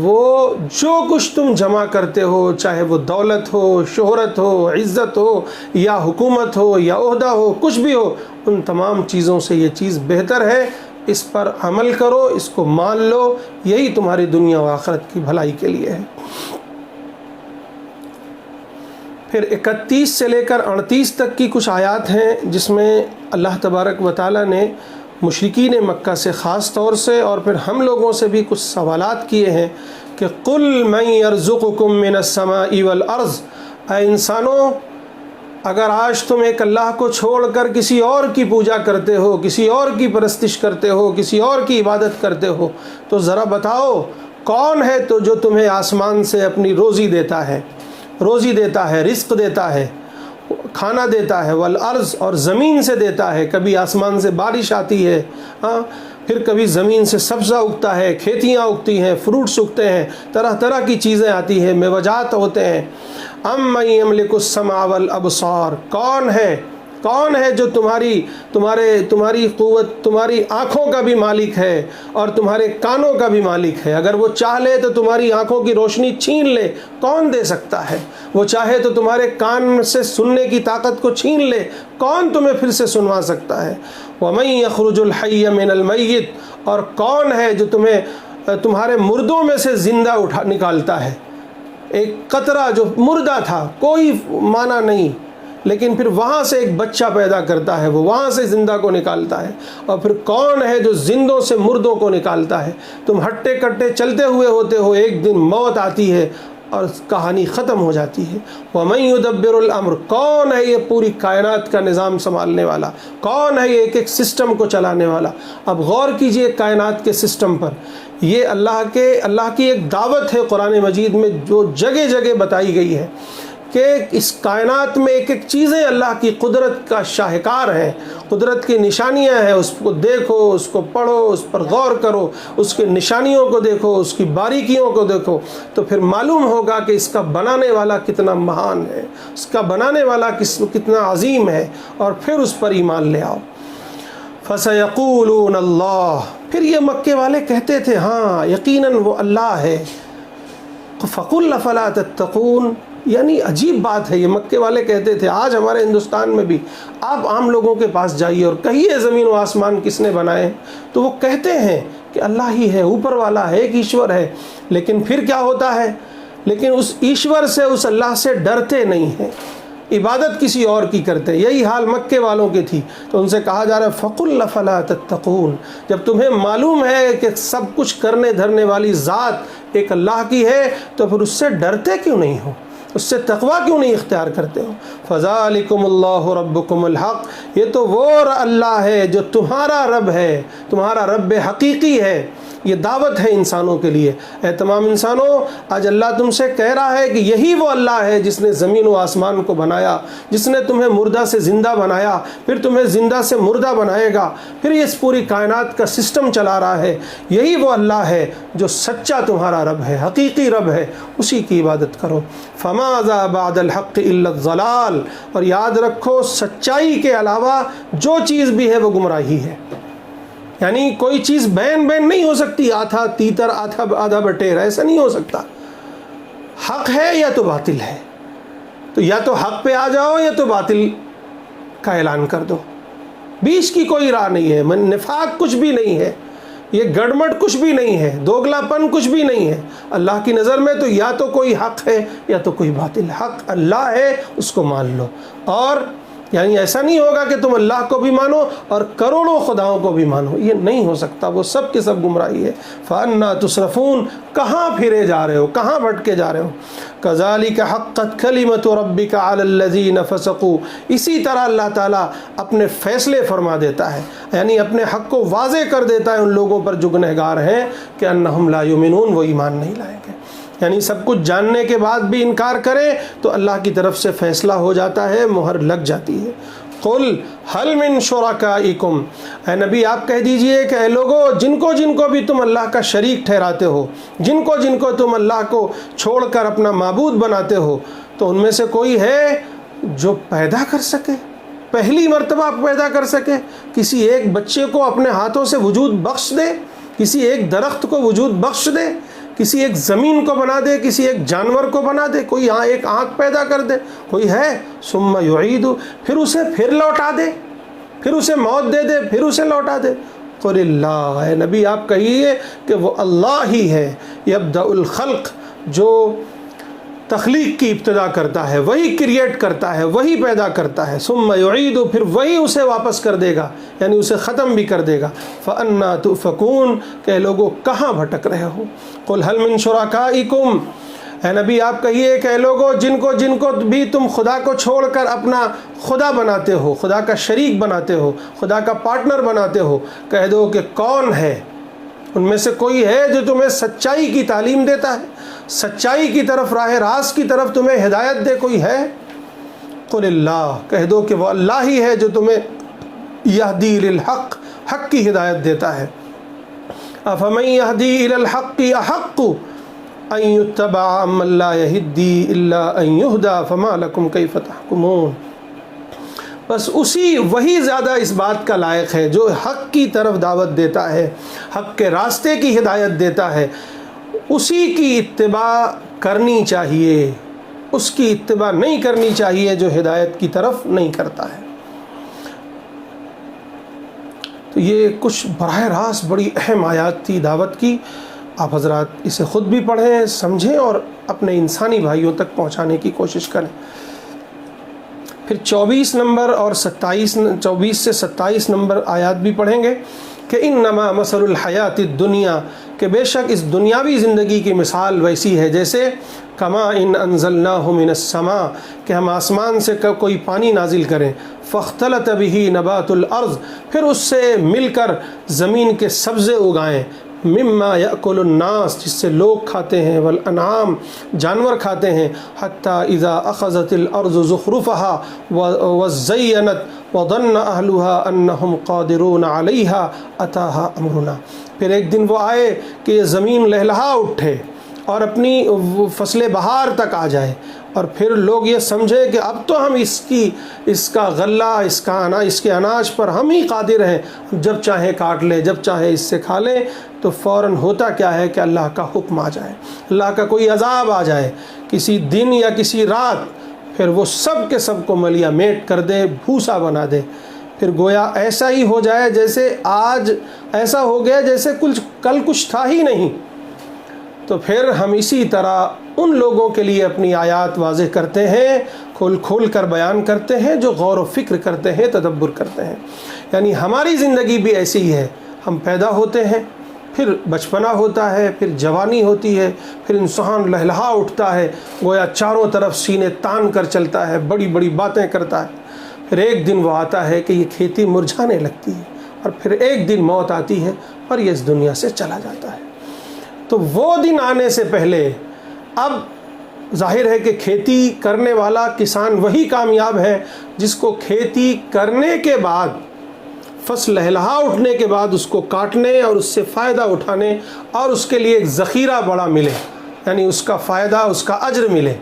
وہ جو کچھ تم جمع کرتے ہو، چاہے وہ دولت ہو، شہرت ہو، عزت ہو، یا حکومت ہو، یا عہدہ ہو، کچھ بھی ہو، ان تمام چیزوں سے یہ چیز بہتر ہے۔ اس پر عمل کرو، اس کو مان لو، یہی تمہاری دنیا و آخرت کی بھلائی کے لیے ہے۔ پھر 31 سے لے کر 38 تک کی کچھ آیات ہیں جس میں اللہ تبارک و تعالیٰ نے مشرکین مکہ سے خاص طور سے اور پھر ہم لوگوں سے بھی کچھ سوالات کیے ہیں کہ قُلْ مَن يَرْزُقُكُم مِّنَ السَّمَاءِ وَالْأَرْضِ، اے انسانوں اگر آج تم ایک اللہ کو چھوڑ کر کسی اور کی پوجا کرتے ہو، کسی اور کی پرستش کرتے ہو، کسی اور کی عبادت کرتے ہو، تو ذرا بتاؤ کون ہے تو جو تمہیں آسمان سے اپنی روزی دیتا ہے، رزق دیتا ہے، کھانا دیتا ہے، والارض اور زمین سے دیتا ہے، کبھی آسمان سے بارش آتی ہے، پھر کبھی زمین سے سبزہ اگتا ہے، کھیتیاں اگتی ہیں، فروٹس اگتے ہیں، طرح طرح کی چیزیں آتی ہیں، میوجات ہوتے ہیں۔ امن یملک السمع والابصار، کون ہے جو تمہاری قوت، تمہاری آنکھوں کا بھی مالک ہے اور تمہارے کانوں کا بھی مالک ہے؟ اگر وہ چاہ لے تو تمہاری آنکھوں کی روشنی چھین لے، کون دے سکتا ہے؟ وہ چاہے تو تمہارے کان سے سننے کی طاقت کو چھین لے، کون تمہیں پھر سے سنوا سکتا ہے؟ وَمَن يَخْرُجُ الْحَيَّ مِنَ الْمَيِّتِ، اور کون ہے جو تمہارے مردوں میں سے زندہ نکالتا ہے؟ ایک قطرہ جو مردہ تھا، کوئی معنی نہیں، لیکن پھر وہاں سے ایک بچہ پیدا کرتا ہے، وہ وہاں سے زندہ کو نکالتا ہے۔ اور پھر کون ہے جو زندوں سے مردوں کو نکالتا ہے؟ تم ہٹے کٹے چلتے ہوئے ہوتے ہو، ایک دن موت آتی ہے اور کہانی ختم ہو جاتی ہے۔ وَمَن يُدَبِّرُ الْأَمْرَ، کون ہے یہ پوری کائنات کا نظام سنبھالنے والا؟ کون ہے یہ ایک سسٹم کو چلانے والا؟ اب غور کیجئے کائنات کے سسٹم پر۔ یہ اللہ کی ایک دعوت ہے قرآن مجید میں جو جگہ جگہ بتائی گئی ہے کہ اس کائنات میں ایک ایک چیزیں اللہ کی قدرت کا شاہکار ہیں، قدرت کی نشانیاں ہیں۔ اس کو دیکھو، اس کو پڑھو، اس پر غور کرو، اس کے نشانیوں کو دیکھو، اس کی باریکیوں کو دیکھو، تو پھر معلوم ہوگا کہ اس کا بنانے والا کتنا مہان ہے، اس کا بنانے والا کتنا عظیم ہے، اور پھر اس پر ایمان لے آؤ۔ فَسَيَقُولُونَ اللَّهُ، پھر یہ مکے والے کہتے تھے ہاں یقیناً وہ اللہ ہے۔ فَقُلْ أَفَلَا تَتَّقُونَ، یعنی عجیب بات ہے، یہ مکے والے کہتے تھے، آج ہمارے ہندوستان میں بھی آپ عام لوگوں کے پاس جائیے اور کہیے زمین و آسمان کس نے بنائے ہیں، تو وہ کہتے ہیں کہ اللہ ہی ہے، اوپر والا ہے، ایک ایشور ہے، لیکن پھر کیا ہوتا ہے؟ لیکن اس ایشور سے، اس اللہ سے ڈرتے نہیں ہیں، عبادت کسی اور کی کرتے۔ یہی حال مکے والوں کی تھی، تو ان سے کہا جا رہا ہے فَقُلْ أَفَلَا تَتَّقُونَ، جب تمہیں معلوم ہے کہ سب کچھ کرنے دھرنے والی ذات ایک اللہ کی ہے، تو پھر اس سے ڈرتے کیوں نہیں ہو؟ اس سے تقوی کیوں نہیں اختیار کرتے ہو؟ فَذَلِكُمُ اللَّهُ رَبُّكُمُ الْحَقُّ، یہ تو وہ اللہ ہے جو تمہارا رب ہے، تمہارا رب حقیقی ہے۔ یہ دعوت ہے انسانوں کے لیے، اے تمام انسانوں، آج اللہ تم سے کہہ رہا ہے کہ یہی وہ اللہ ہے جس نے زمین و آسمان کو بنایا، جس نے تمہیں مردہ سے زندہ بنایا، پھر تمہیں زندہ سے مردہ بنائے گا، پھر اس پوری کائنات کا سسٹم چلا رہا ہے۔ یہی وہ اللہ ہے جو سچا تمہارا رب ہے، حقیقی رب ہے، اسی کی عبادت کرو۔ فَمَاذَا بَعْدَ الْحَقِّ إِلَّا الضَّلَالُ، اور یاد رکھو سچائی کے علاوہ جو چیز بھی ہے وہ گمراہی ہے۔ یعنی کوئی چیز بین نہیں ہو سکتی، آدھا تیتر آدھا بٹیر، ایسا نہیں ہو سکتا۔ حق ہے یا تو باطل ہے، تو یا تو حق پہ آ جاؤ یا تو باطل کا اعلان کر دو، بیچ کی کوئی راہ نہیں ہے۔ نفاق کچھ بھی نہیں ہے، یہ گڑمٹ کچھ بھی نہیں ہے، دوگلا پن کچھ بھی نہیں ہے۔ اللہ کی نظر میں تو یا تو کوئی حق ہے یا تو کوئی باطل۔ حق اللہ ہے، اس کو مان لو، اور یعنی ایسا نہیں ہوگا کہ تم اللہ کو بھی مانو اور کروڑوں خداؤں کو بھی مانو، یہ نہیں ہو سکتا، وہ سب کے سب گمراہی ہے۔ فَأَنَّا تُصْرَفُونَ، کہاں پھرے جا رہے ہو، کہاں بھٹکے جا رہے ہو؟ كَذَلِكَ حَقَّتْ كَلِمَةُ رَبِّكَ عَلَى الَّذِينَ فَسَقُوا، اسی طرح اللہ تعالیٰ اپنے فیصلے فرما دیتا ہے، یعنی اپنے حق کو واضح کر دیتا ہے ان لوگوں پر جو گنہگار ہیں کہ أَنَّهُمْ لَا يُؤْمِنُونَ، وہ ایمان نہیں لائیں گے۔ یعنی سب کچھ جاننے کے بعد بھی انکار کریں تو اللہ کی طرف سے فیصلہ ہو جاتا ہے، مہر لگ جاتی ہے۔ قُلْ هَلْ مِن شُرَكَائِكُمْ، اے نبی آپ کہہ دیجئے کہ اے لوگو جن کو بھی تم اللہ کا شریک ٹھہراتے ہو، جن کو تم اللہ کو چھوڑ کر اپنا معبود بناتے ہو، تو ان میں سے کوئی ہے جو پیدا کر سکے، پہلی مرتبہ پیدا کر سکے، کسی ایک بچے کو اپنے ہاتھوں سے وجود بخش دے، کسی ایک درخت کو وجود بخش دے، کسی ایک زمین کو بنا دے، کسی ایک جانور کو بنا دے، کوئی یہاں ایک آنکھ پیدا کر دے، کوئی ہے؟ ثم یعید، پھر اسے پھر لوٹا دے، پھر اسے موت دے دے، پھر اسے لوٹا دے۔ قل اللہ، اے نبی آپ کہیے کہ وہ اللہ ہی ہے، یبدأ الخلق، جو تخلیق کی ابتدا کرتا ہے، وہی کریٹ کرتا ہے، وہی پیدا کرتا ہے، ثم یعید، پھر وہی اسے واپس کر دے گا، یعنی اسے ختم بھی کر دے گا۔ فَأَنَّا تُؤْفَكُونَ، کہ لوگوں کہاں بھٹک رہے ہو؟ قُلْ هَلْ مِن شُرَكَائِكُمْ، اے نبی آپ کہیے کہ اے لوگوں جن کو بھی تم خدا کو چھوڑ کر اپنا خدا بناتے ہو، خدا کا شریک بناتے ہو، خدا کا پارٹنر بناتے ہو، کہہ دو کہ کون ہے؟ ان میں سے کوئی ہے جو تمہیں سچائی کی تعلیم دیتا ہے، سچائی کی طرف، راہ راست کی طرف تمہیں ہدایت دے؟ کوئی ہے؟ قل اللہ، کہہ دو کہ وہ اللہ ہی ہے جو تمہیں یہدی للحق، حق کی ہدایت دیتا ہے۔ افمن یہدی الی الحق احق ان یتبع امن لا یہدی الا ان یہدی فما لکم کیف تحکمون۔ بس وہی زیادہ اس بات کا لائق ہے جو حق کی طرف دعوت دیتا ہے، حق کے راستے کی ہدایت دیتا ہے، اسی کی اتباع کرنی چاہیے، اس کی اتباع نہیں کرنی چاہیے جو ہدایت کی طرف نہیں کرتا ہے۔ تو یہ کچھ براہ راست بڑی اہم آیات تھی دعوت کی۔ آپ حضرات اسے خود بھی پڑھیں، سمجھیں اور اپنے انسانی بھائیوں تک پہنچانے کی کوشش کریں۔ پھر 24 نمبر اور 24 سے 27 نمبر آیات بھی پڑھیں گے کہ انما مثل الحیات الدنیا، کہ بے شک اس دنیاوی زندگی کی مثال ویسی ہے جیسے کما ان انزلناہ من السماء، کہ ہم آسمان سے کوئی پانی نازل کریں، فاختلط به نبات الارض، پھر اس سے مل کر زمین کے سبزے اگائیں، مما یأکل الناس، جس سے لوگ کھاتے ہیں، والانعام، جانور کھاتے ہیں، حتی اذا اخذت الارض زخرفها وزینت وظن اہلها انہم قادرون علیہا اتاها امرنا، پھر ایک دن وہ آئے کہ یہ زمین لہلہا اٹھے اور اپنی فصل بہار تک آ جائے، اور پھر لوگ یہ سمجھے کہ اب تو ہم اس کا غلہ، اس کے اناج پر ہم ہی قادر ہیں، جب چاہیں کاٹ لیں، جب چاہے اس سے کھا لیں، تو فوراً ہوتا کیا ہے کہ اللہ کا حکم آ جائے، اللہ کا کوئی عذاب آ جائے کسی دن یا کسی رات، پھر وہ سب کے سب کو ملیا میٹ کر دے، بھوسا بنا دے، پھر گویا ایسا ہی ہو جائے جیسے آج ایسا ہو گیا جیسے کل کچھ تھا ہی نہیں۔ تو پھر ہم اسی طرح ان لوگوں کے لیے اپنی آیات واضح کرتے ہیں، کھول کر بیان کرتے ہیں جو غور و فکر کرتے ہیں، تدبر کرتے ہیں۔ یعنی ہماری زندگی بھی ایسی ہی ہے، ہم پیدا ہوتے ہیں، پھر بچپنا ہوتا ہے، پھر جوانی ہوتی ہے، پھر انسان لہلہا اٹھتا ہے، گویا چاروں طرف سینے تان کر چلتا ہے، بڑی بڑی باتیں کرتا ہے، پھر ایک دن وہ آتا ہے کہ یہ کھیتی مرجھانے لگتی ہے، اور پھر ایک دن موت آتی ہے اور یہ اس دنیا سے چلا جاتا ہے۔ تو وہ دن آنے سے پہلے اب ظاہر ہے کہ کھیتی کرنے والا کسان وہی کامیاب ہے جس کو کھیتی کرنے کے بعد، فصل لہلہا اٹھنے کے بعد اس کو کاٹنے اور اس سے فائدہ اٹھانے اور اس کے لیے ایک ذخیرہ بڑا ملے، یعنی اس کا فائدہ، اس کا اجر ملے۔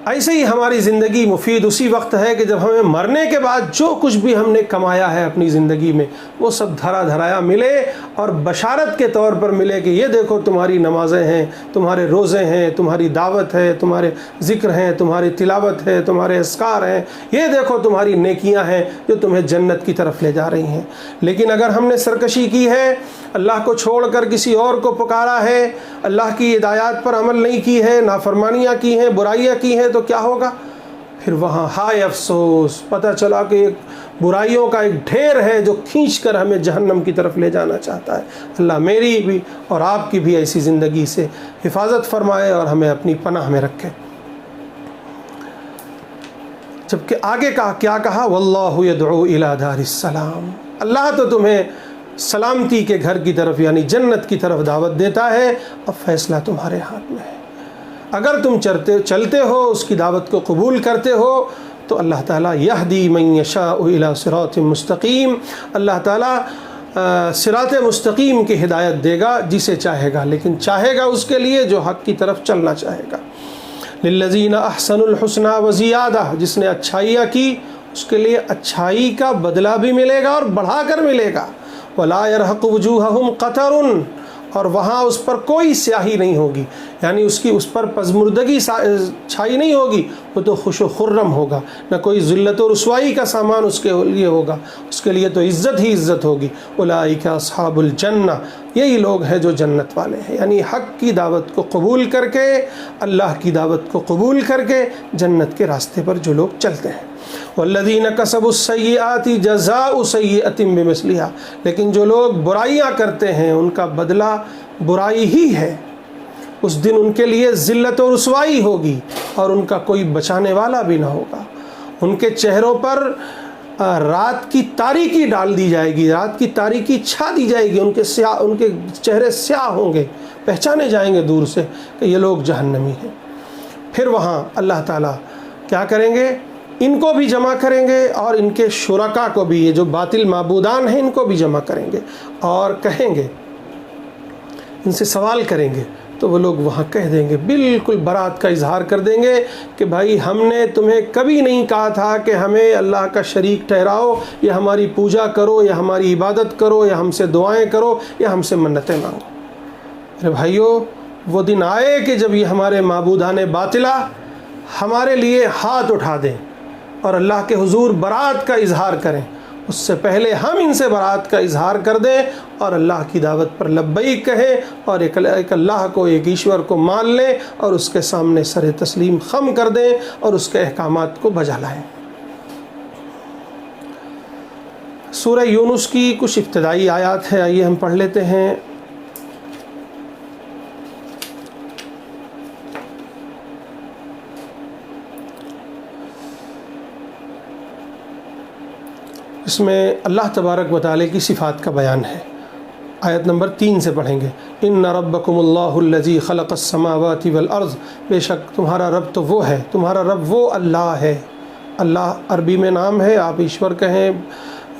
ایسے ہی ہماری زندگی مفید اسی وقت ہے کہ جب ہمیں مرنے کے بعد جو کچھ بھی ہم نے کمایا ہے اپنی زندگی میں وہ سب دھرا دھرایا ملے، اور بشارت کے طور پر ملے کہ یہ دیکھو تمہاری نمازیں ہیں، تمہارے روزے ہیں، تمہاری دعوت ہے، تمہارے ذکر ہیں، تمہاری تلاوت ہے، تمہارے اذکار ہیں، یہ دیکھو تمہاری نیکیاں ہیں جو تمہیں جنت کی طرف لے جا رہی ہیں۔ لیکن اگر ہم نے سرکشی کی ہے، اللہ کو چھوڑ کر کسی اور کو پکارا ہے، اللہ کی ہدایات پر عمل نہیں کی ہے، نافرمانیاں کی ہیں، برائیاں کی ہیں، تو کیا ہوگا؟ پھر وہاں ہائے افسوس، پتہ چلا کہ ایک برائیوں کا ایک ڈھیر ہے جو کھینچ کر ہمیں جہنم کی طرف لے جانا چاہتا ہے۔ اللہ میری بھی اور آپ کی بھی ایسی زندگی سے حفاظت فرمائے اور ہمیں اپنی پناہ میں رکھے۔ جبکہ آگے کیا کہا؟ واللہ یدعو الی دار السلام، اللہ تو تمہیں سلامتی کے گھر کی طرف یعنی جنت کی طرف دعوت دیتا ہے، اب فیصلہ تمہارے ہاتھ میں ہے۔ اگر تم چلتے ہو، اس کی دعوت کو قبول کرتے ہو، تو اللہ تعالیٰ یہدی من یشاء الی صراط مستقیم، اللہ تعالیٰ صراط مستقیم کی ہدایت دے گا جسے چاہے گا، لیکن چاہے گا اس کے لیے جو حق کی طرف چلنا چاہے گا۔ للذین احسنوا الحسنى وزیادہ، جس نے اچھائیاں کی اس کے لیے اچھائی کا بدلہ بھی ملے گا اور بڑھا کر ملے گا۔ ولا يرهق وجوههم قتر، اور وہاں اس پر کوئی سیاہی نہیں ہوگی، یعنی اس پر پزمردگی چھائی نہیں ہوگی، وہ تو خوش و خرم ہوگا، نہ کوئی ذلت و رسوائی کا سامان اس کے لیے ہوگا، اس کے لیے تو عزت ہی عزت ہوگی۔ اولئک اصحاب الجنہ یہی لوگ ہیں جو جنت والے ہیں، یعنی حق کی دعوت کو قبول کر کے، اللہ کی دعوت کو قبول کر کے جنت کے راستے پر جو لوگ چلتے ہیں۔ والذین کسبوا السیئات جزاء سیئۃ بمثلھا، لیکن جو لوگ برائیاں کرتے ہیں ان کا بدلہ برائی ہی ہے، اس دن ان کے لیے ذلت و رسوائی ہوگی اور ان کا کوئی بچانے والا بھی نہ ہوگا۔ ان کے چہروں پر رات کی تاریکی ڈال دی جائے گی، رات کی تاریکی چھا دی جائے گی، ان کے چہرے سیاہ ہوں گے، پہچانے جائیں گے دور سے کہ یہ لوگ جہنمی ہیں۔ پھر وہاں اللہ تعالیٰ کیا کریں گے؟ ان کو بھی جمع کریں گے اور ان کے شرکا کو بھی، یہ جو باطل معبودان ہیں ان کو بھی جمع کریں گے اور کہیں گے، ان سے سوال کریں گے تو وہ لوگ وہاں کہہ دیں گے، بالکل برات کا اظہار کر دیں گے کہ بھائی ہم نے تمہیں کبھی نہیں کہا تھا کہ ہمیں اللہ کا شریک ٹھہراؤ، یا ہماری پوجا کرو، یا ہماری عبادت کرو، یا ہم سے دعائیں کرو، یا ہم سے منتیں مانگو۔ میرے بھائیو، وہ دن آئے کہ جب یہ ہمارے معبودان باطلہ ہمارے لیے ہاتھ اٹھا دیں اور اللہ کے حضور برات کا اظہار کریں، اس سے پہلے ہم ان سے برات کا اظہار کر دیں اور اللہ کی دعوت پر لبیک کہیں اور ایک اللہ کو، ایک ایشور کو مان لیں اور اس کے سامنے سر تسلیم خم کر دیں اور اس کے احکامات کو بجا لائیں۔ سورہ یونس کی کچھ ابتدائی آیات ہیں، آئیے ہم پڑھ لیتے ہیں۔ اس میں اللہ تبارک و تعالی کی صفات کا بیان ہے۔ آیت نمبر 3 سے پڑھیں گے۔ ان ربکم اللہ الذی خلق السماوات والارض، بے شک تمہارا رب تو وہ ہے، تمہارا رب وہ اللہ ہے۔ اللہ عربی میں نام ہے، آپ ایشور کہیں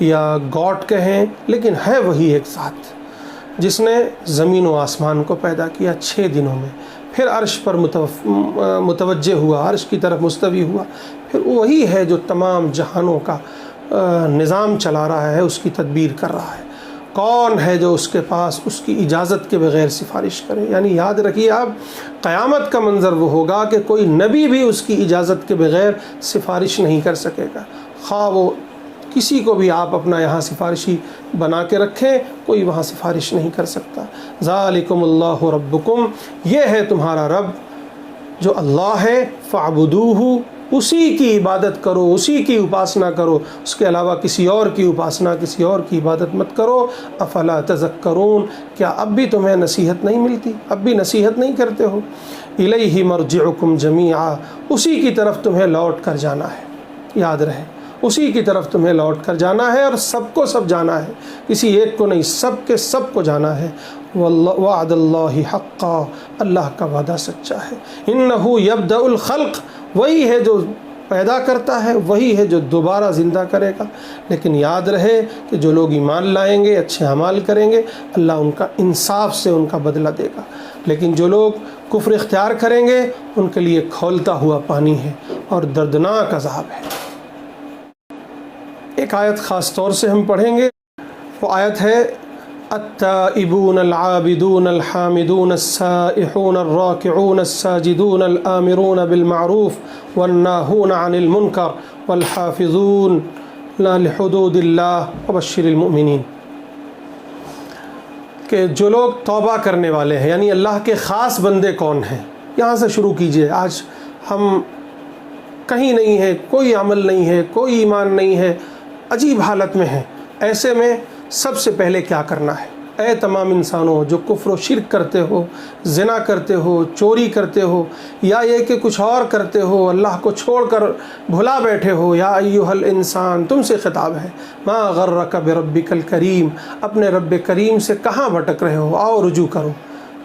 یا گاڈ کہیں، لیکن ہے وہی ایک ذات جس نے زمین و آسمان کو پیدا کیا 6 دنوں میں، پھر عرش پر متوجہ ہوا، عرش کی طرف مستوی ہوا، پھر وہی ہے جو تمام جہانوں کا نظام چلا رہا ہے، اس کی تدبیر کر رہا ہے۔ کون ہے جو اس کے پاس اس کی اجازت کے بغیر سفارش کرے؟ یعنی یاد رکھیے آپ، قیامت کا منظر وہ ہوگا کہ کوئی نبی بھی اس کی اجازت کے بغیر سفارش نہیں کر سکے گا، خواہ وہ کسی کو بھی آپ اپنا یہاں سفارشی بنا کے رکھیں، کوئی وہاں سفارش نہیں کر سکتا۔ ذالکم اللہ ربکم، یہ ہے تمہارا رب جو اللہ ہے، فاعبدوہ، اسی کی عبادت کرو، اسی کی اپاسنا کرو، اس کے علاوہ کسی اور کی اپاسنا، کسی اور کی عبادت مت کرو۔ افلا تذکرون، کیا اب بھی تمہیں نصیحت نہیں ملتی؟ اب بھی نصیحت نہیں کرتے ہو؟ الیہ مرجعکم جمیعا، اسی کی طرف تمہیں لوٹ کر جانا ہے، یاد رہے، اسی کی طرف تمہیں لوٹ کر جانا ہے، اور سب کو سب جانا ہے، کسی ایک کو نہیں، سب کے سب کو جانا ہے۔ وعد اللہ حقا، اللہ کا وعدہ سچا ہے۔ انہ یبدأ الخلق، وہی ہے جو پیدا کرتا ہے، وہی ہے جو دوبارہ زندہ کرے گا۔ لیکن یاد رہے کہ جو لوگ ایمان لائیں گے، اچھے اعمال کریں گے، اللہ ان کا انصاف سے ان کا بدلہ دے گا۔ لیکن جو لوگ کفر اختیار کریں گے ان کے لیے کھولتا ہوا پانی ہے اور دردناک عذاب ہے۔ ایک آیت خاص طور سے ہم پڑھیں گے، وہ آیت ہے التائبون العابدون الحامدون السائحون الراکعون الساجدون الآمرون بالمعروف والناہون عن المنکر والحافظون لحدود اللہ وبشر المؤمنین، کہ جو لوگ توبہ کرنے والے ہیں، یعنی اللہ کے خاص بندے کون ہیں، یہاں سے شروع کیجئے۔ آج ہم کہیں نہیں ہیں، کوئی عمل نہیں ہے، کوئی ایمان نہیں ہے، عجیب حالت میں ہیں۔ ایسے میں سب سے پہلے کیا کرنا ہے؟ اے تمام انسانوں جو کفر و شرک کرتے ہو، زنا کرتے ہو، چوری کرتے ہو، یا یہ کہ کچھ اور کرتے ہو، اللہ کو چھوڑ کر بھلا بیٹھے ہو، یا ایھا الانسان، تم سے خطاب ہے، ما غرک بربک الکریم، اپنے رب کریم سے کہاں بھٹک رہے ہو، آؤ رجوع کرو۔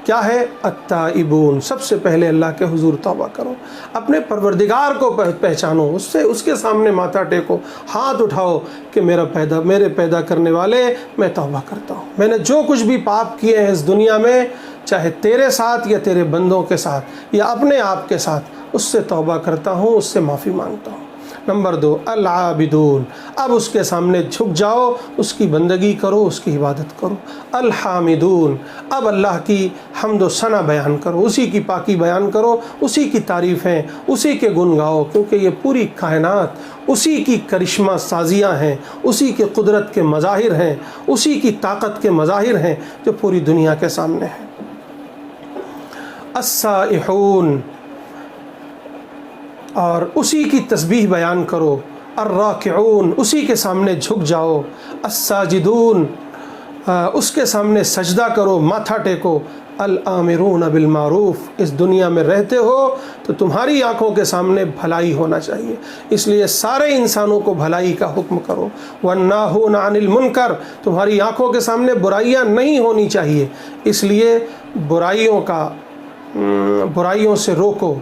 کیا ہے؟ التائبون، سب سے پہلے اللہ کے حضور توبہ کرو، اپنے پروردگار کو پہچانو، اس کے سامنے ماتھا ٹیکو، ہاتھ اٹھاؤ کہ میرے پیدا کرنے والے، میں توبہ کرتا ہوں، میں نے جو کچھ بھی پاپ کیے ہیں اس دنیا میں، چاہے تیرے ساتھ یا تیرے بندوں کے ساتھ یا اپنے آپ کے ساتھ، اس سے توبہ کرتا ہوں، اس سے معافی مانگتا ہوں۔ نمبر 2 العابدون، اب اس کے سامنے جھک جاؤ، اس کی بندگی کرو، اس کی عبادت کرو۔ الحامدون، اب اللہ کی حمد و ثنا بیان کرو، اسی کی پاکی بیان کرو، اسی کی تعریفیں، اسی کے گن گاؤ، کیونکہ یہ پوری کائنات اسی کی کرشمہ سازیاں ہیں، اسی کے قدرت کے مظاہر ہیں، اسی کی طاقت کے مظاہر ہیں جو پوری دنیا کے سامنے ہیں۔ السائحون، اور اسی کی تسبیح بیان کرو۔ الراکعون، اسی کے سامنے جھک جاؤ۔ الساجدون، اس کے سامنے سجدہ کرو، ماتھا ٹیکو۔ الآمرون بالمعروف، اس دنیا میں رہتے ہو تو تمہاری آنکھوں کے سامنے بھلائی ہونا چاہیے، اس لیے سارے انسانوں کو بھلائی کا حکم کرو۔ والناہون عن المنکر، تمہاری آنکھوں کے سامنے برائیاں نہیں ہونی چاہیے، اس لیے برائیوں سے روکو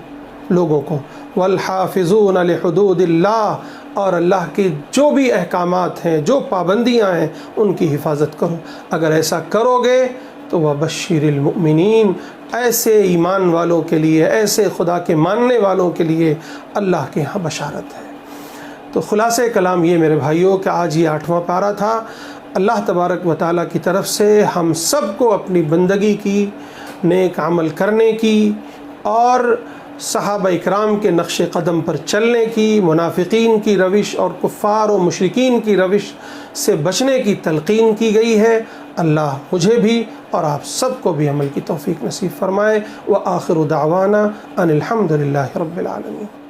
لوگوں کو۔ والحافظون لحدود اللہ، اور اللہ کے جو بھی احکامات ہیں، جو پابندیاں ہیں، ان کی حفاظت کرو۔ اگر ایسا کرو گے تو وبشر المؤمنین، ایسے ایمان والوں کے لیے، ایسے خدا کے ماننے والوں کے لیے اللہ کے ہاں بشارت ہے۔ تو خلاصہ کلام یہ میرے بھائیوں کہ آج یہ 8واں پارہ تھا۔ اللہ تبارک و تعالیٰ کی طرف سے ہم سب کو اپنی بندگی کی، نیک عمل کرنے کی، اور صحابہ اکرام کے نقش قدم پر چلنے کی، منافقین کی روش اور کفار و مشرکین کی روش سے بچنے کی تلقین کی گئی ہے۔ اللہ مجھے بھی اور آپ سب کو بھی عمل کی توفیق نصیب فرمائے۔ وآخر دعوانا ان الحمد للہ رب العالمین۔